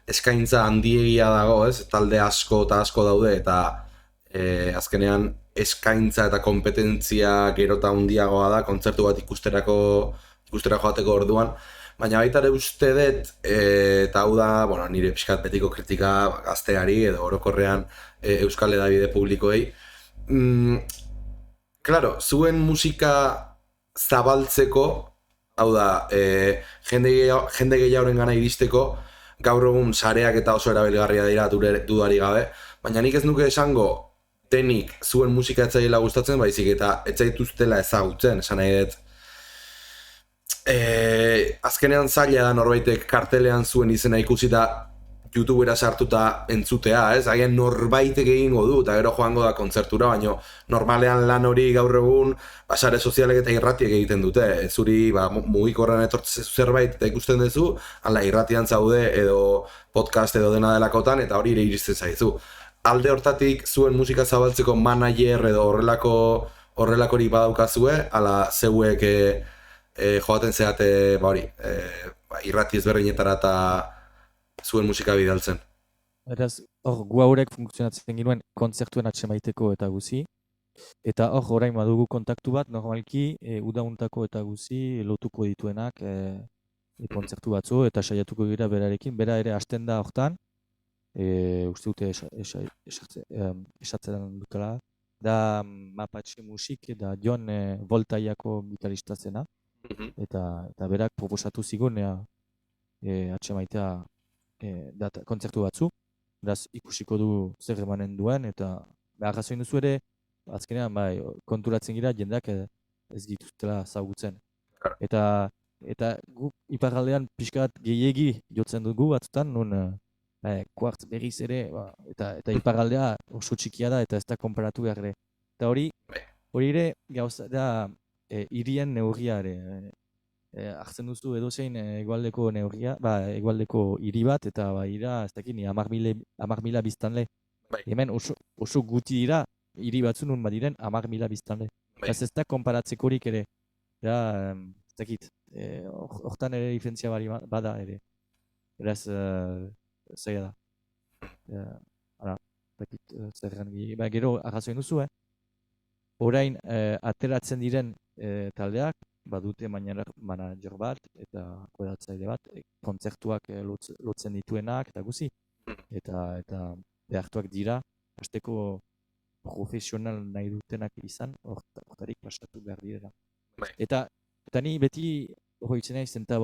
eskaintza handiegia dago, ez, talde asko eta asko daude, eta azkenean eskaintza eta kompetentzia gerota handiagoa da, kontzertu bat ikustera joateko orduan, baina baita ere uste dut, eta hau da, bueno, nire pixkat betiko kritika gazteari edo orokorrean euskal hedabide publikoei, claro, zuen musika zabaltzeko, hau da, jende gehiagoren gana iristeko, gaur egun sareak eta oso erabilgarria dira dudari gabe, baina nik ez nuke esango denik zuen musika etzaiela gustatzen, baizik eta etzaituztela ezagutzen, esan nahi dut. Azkenean zaila da norbaitek kartelean zuen izena ikusita YouTubera sartuta entzutea, ez? Agian norbaitek egingo du, eta gero joango da kontzertura, baina normalean lan hori gaur egun sare sozialek eta irratiek egiten dute. Zuri mugikorrean etortzen zerbait eta ikusten duzu, ala irratian zaude edo podcast edo dena delakotan, eta hori ere iristen zaizu. Alde hortatik zuen musika zabaltzeko manager edo horrelakori badaukazue, ala zeuek joaten zeate irrati ezberdinetara eta zuen musika bidaltzen. Beraz, hor, gu haurek funtzionatzen ginuen kontzertuen atsemaiteko eta guzi. Eta hor, orain badugu kontaktu bat, normalki, udauntako eta guzi lotuko dituenak kontzertu batzu, eta saiatuko gira berarekin. Bera ere hasten da hortan, uste dute esatzen dutela, da Mapatxe Musik, da Jon Voltaiako gitarista zena, eta berak proposatu zigun atsemaitea kontzertu batzu, beraz ikusiko du zer emanen duen, eta arrazoin duzu ere, azkenean konturatzen gira jendeak ez dituztela zagutzen. Eta gu iparraldean pixkat gehiegi jotzen dugu batzutan, nun kuartz berriz ere, eta iparraldea oso txikia da, eta ez da konparatu behar ere. Eta hori ere gauza da hirien neurria ere. Hartzen duzu edozein egualdeko neurria, egualdeko hiri bat, eta ira, ez dakit, 10.000 biztanle. Hemen oso guti dira, hiri batzu nun badiren 10.000 biztanle. Ez da konparatzekorik ere. Ez dakit, hortan ere diferentzia bada ere. Beraz, zaila da. Ez dakit, zerren gero arrazoin duzu, orain ateratzen diren taldeak, badute manager bat eta kudeatzaile bat, kontzertuak lotzen dituenak eta guzi. Eta behartuak dira, hasteko profesional nahi dutenak izan, hortarik pasatu behar direla. Eta ni beti horitzen naiz, eta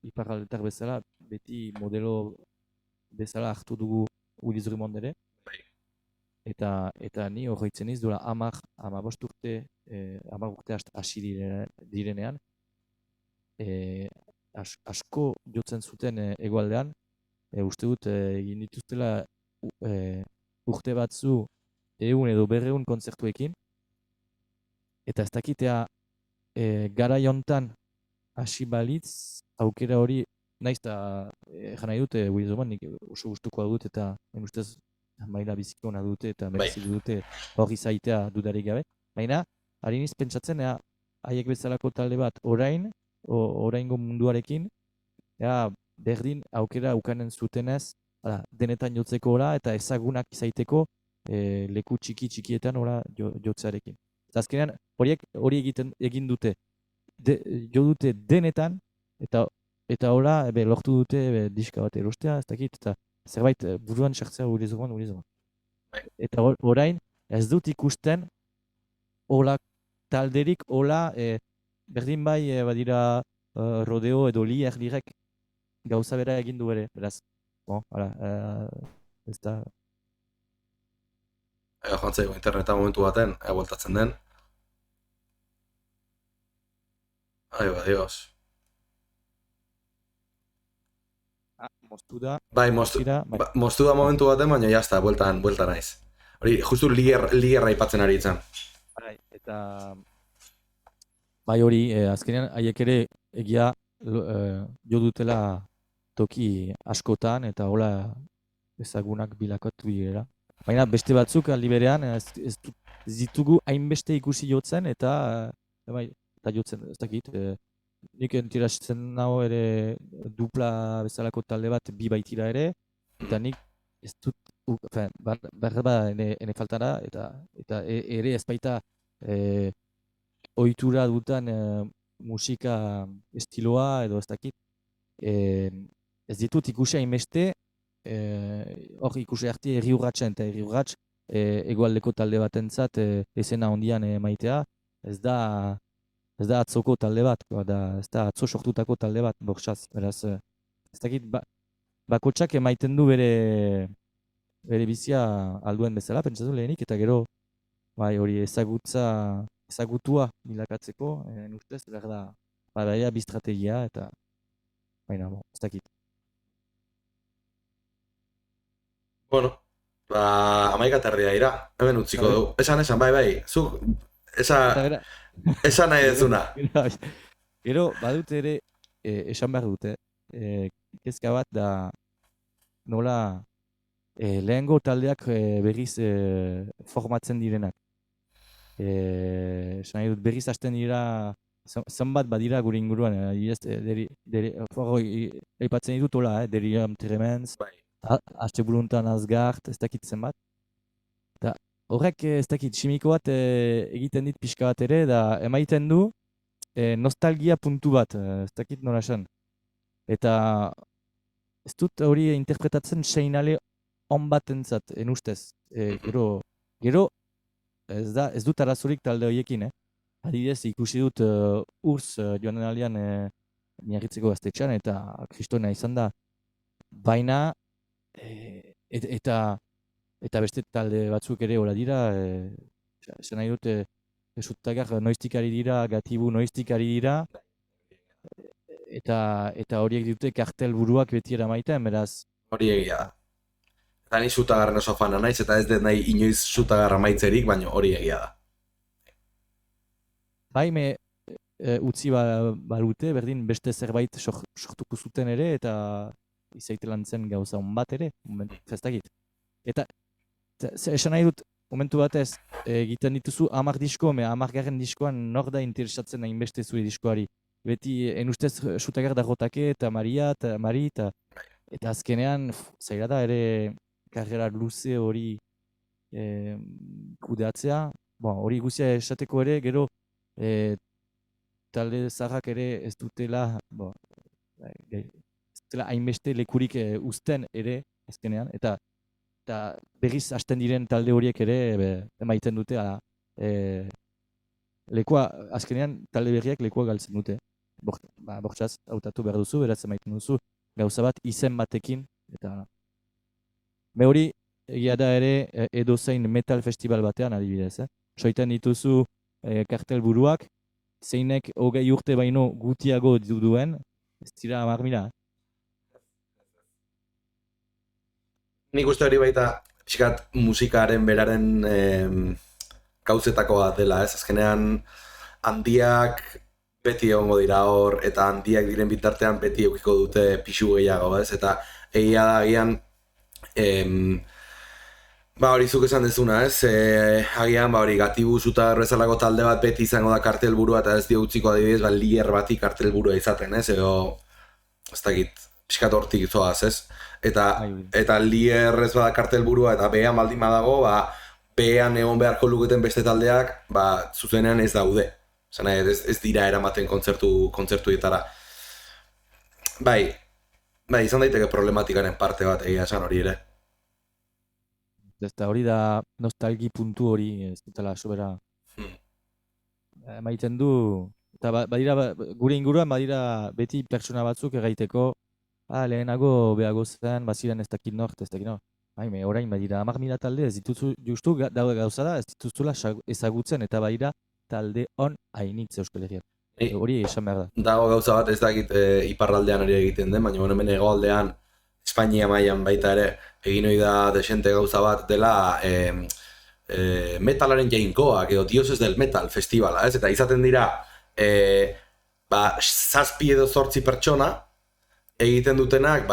iparraldetar bezala, beti modelo bezala hartu dugu Uliz Drummond ere. Eta ni horitzen niz duela 15 urte hasi direnean, asko jotzen zuten hegoaldean, uste dut egin dituztela urte batzu 100 edo 200 kontzertuekin, eta ez dakitea garai hontan hasi balitz, aukera hori, naiz eta jana dute Wilson, nik oso gustukoa dut eta ustez maila biziko ona dute eta merezi dute hori zaitea dudarik gabe. Baina, hariniz pentsatzen, haiek bezalako talde bat oraingo munduarekin, berdin aukera ukanen zutenez, denetan jotzeko ora eta ezagunak izaiteko leku txikietan ora jotzearekin. Azkenean, hori egin dute, jo dute denetan, eta ora lortu dute diska bat erostea, ez dakit, eta zerbait buruan sartzea Ulizoan. Eta orain, ez dut ikusten, hola talderik, hola, berdin bai badira rodeo edo lirek gauza bera egin du ere, beraz. Ez da. Joan zaiko interneta momentu baten, voltatzen den. Dios. Moztu da. Moztu da momentu baten, baina jazta, buelta naiz. Hori, justu ligerra aipatzen ari izan. Eta Bai hori, azkenean haiek ere egia jo dutela toki askotan eta hola ezagunak bilakatu direla. Baina beste batzuk aldi berean ez ditugu hainbeste ikusi jotzen eta eta jotzen, ez dakit, nik entiratzen nago ere dupla bezalako talde bat bi baitira ere, eta nik ez dut, behar ene faltara, eta ere ez baita ohitura dutan musika estiloa edo ez dakit, ez ditut ikusi hainbeste, hor ikusi arte herri urratsen, eta herri urrats hegoaldeko talde batentzat esena hondian maitea, ez da atzoko talde bat, ez da atzo sortutako talde bat, bortxaz, beraz, ez dakit, bakotsak emaiten du bere bizia alduen bezala, pentsatu lehenik, eta gero, bai, hori ezagutua bilakatzeko, ustez, behar da, badaia bi estrategia, eta, baina, ez dakit. Bueno, amaikaterria dira, hemen utziko dugu. Esan, bai, zuk, esan nahi dezuna. Gero, badut ere, esan behar dute, kezka bat da nola lehengo taldeak berriz formatzen direnak. Esan nahi dut, berriz hasten dira, zenbat badira gure inguruan, aipatzen ditut hola, Delirium Tremens, Aste Buruntan Asgard, ez dakit zenbat. Eta horrek ez dakit, simiko bat egiten dit pixka bat ere, da emaiten du nostalgia puntu bat, ez dakit nola esan. Eta ez dut hori interpretatzen seinale on batentzat, ustez. Gero ez dut arazorik talde horiekin, Adibidez, ikusi dut Urs joan den aldean Miarritzeko gaztetxean, eta kristona izan da. Baina, eta beste talde batzuk ere hola dira, esan nahi dut, Zutagar noiztikari dira, Gatibu noiztikari dira, eta horiek dute kartel buruak beti eramaiten, beraz. Hori egia da. Eta ni Zutagarren oso fana naiz, eta ez dut nahi inoiz Zutagar amaitzerik, baina hori egia da. Bai, utzi balute, berdin beste zerbait sortuko zuten ere, eta izaitelan zen gauza on bat ere, festakit. Eta esan nahi dut, momentu batez, egiten dituzu 10 disko, 10. diskoan nor da interesatzen hainbeste zure diskoari. Beti, ustez, Zutagar da Jotake, eta Maria, eta Mari, eta azkenean, zaila da ere karrera luze hori kudeatzea. Hori guztia esateko ere, gero, talde zaharrak ere ez dutela, hainbeste lekurik uzten ere azkenean, eta berriz hasten diren talde horiek ere emaiten dute lekua, azkenean talde berriak lekua galtzen dute. Bortxaz, hautatu behar duzu, beraz emaiten duzu gauza bat izen batekin, eta hori egia da ere edozein metal festival batean adibidez. Soiten dituzu kartel buruak, zeinek 20 urte baino gutiago duen, ez dira 10.000. Nik uste hori baita pixkat musikaren beraren gauzetako bat dela, ez? Azkenean handiak beti egongo dira hor, eta handiak diren bitartean beti eukiko dute pixu gehiago, ez? Eta egia da agian hori zuk esan dezuna, ez? Agian hori Gatibu Zutagar bezalako talde bat beti izango da kartelburua, eta ez dio utziko adibidez lier bati kartelburua izaten, ez? Edo ez dakit, pixkat hortik zoaz, ez? Eta lier ez bada kartelburua eta behan baldin badago, behan egon beharko luketen beste taldeak, zuzenean ez daude. Ez dira eramaten kontzertuetara. Bai, izan daiteke problematikaren parte bat egia esan hori ere. Eta hori da nostalgi puntu hori, ez dutela sobera. Maiten du, eta gure inguruan badira beti pertsona batzuk erraiteko, lehenago behago zen, baziren ez dakit nort, Haime, orain badira 10.000 talde, ez dituzu, justu dago gauza da, ez dituzula ezagutzen, eta badira talde on hainitz Euskal Herrian. Hori esan behar da. Dago gauza bat, ez dakit iparraldean hori egiten den, baina hemen hegoaldean Espainia mailan baita ere egin ohi da desente gauza bat dela metalaren jainkoak edo dioses del metal festivala, ez? Eta izaten dira zazpi edo 8 pertsona egiten dutenak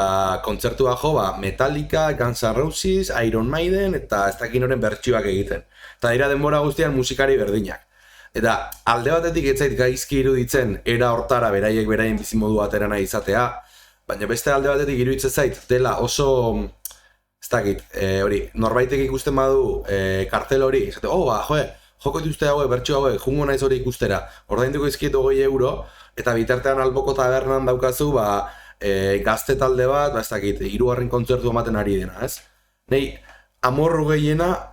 kontzertua jo Metallica, Guns N' Roses, Iron Maiden eta ez dakin horren bertsioak egiten. Eta dira denbora guztian musikari berdinak. Eta alde batetik ez zait gaizki iruditzen era hortara beraien bizimodu batera nahi izatea, baina beste alde batetik iruditzen zait dela oso, ez dakit, hori, norbaitek ikusten badu kartel hori, esate, joko dituzte hauek, bertxo hauek, jungo naiz hori ikustera, ordainduko izkiet 20 euro, eta bitartean alboko tabernan daukazu, gazte talde bat, ez dakit, 3. kontzertu ematen ari dena, ez? Nei, amorru gehiena,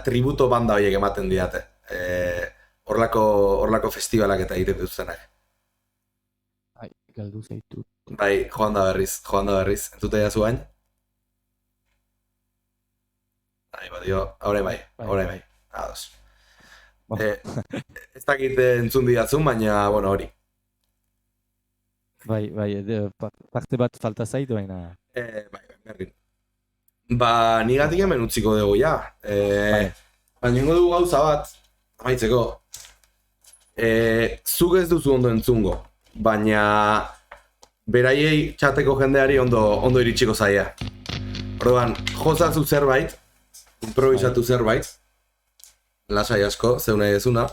tributo banda horiek ematen diate. Horlako festivalak eta egiten duztenak. Ai, galdu zaitut. Bai, joan da berriz. Entzuta jazu bain? Bai, orain bai. Ados. Ez dakit entzun didatzun, baina, hori. Bai, parte bat falta zaitu baina. Berdin. Nigatik hemen utziko dugu, ja. Baina ingo dugu gauza bat, amaitzeko. Zuk ez duzu ondo entzungo, baina beraiei txateko jendeari ondo iritsiko zaia. Orduan, jozazu zerbait, improvisatu zerbait, lasai asko, zeu nahi dezuna.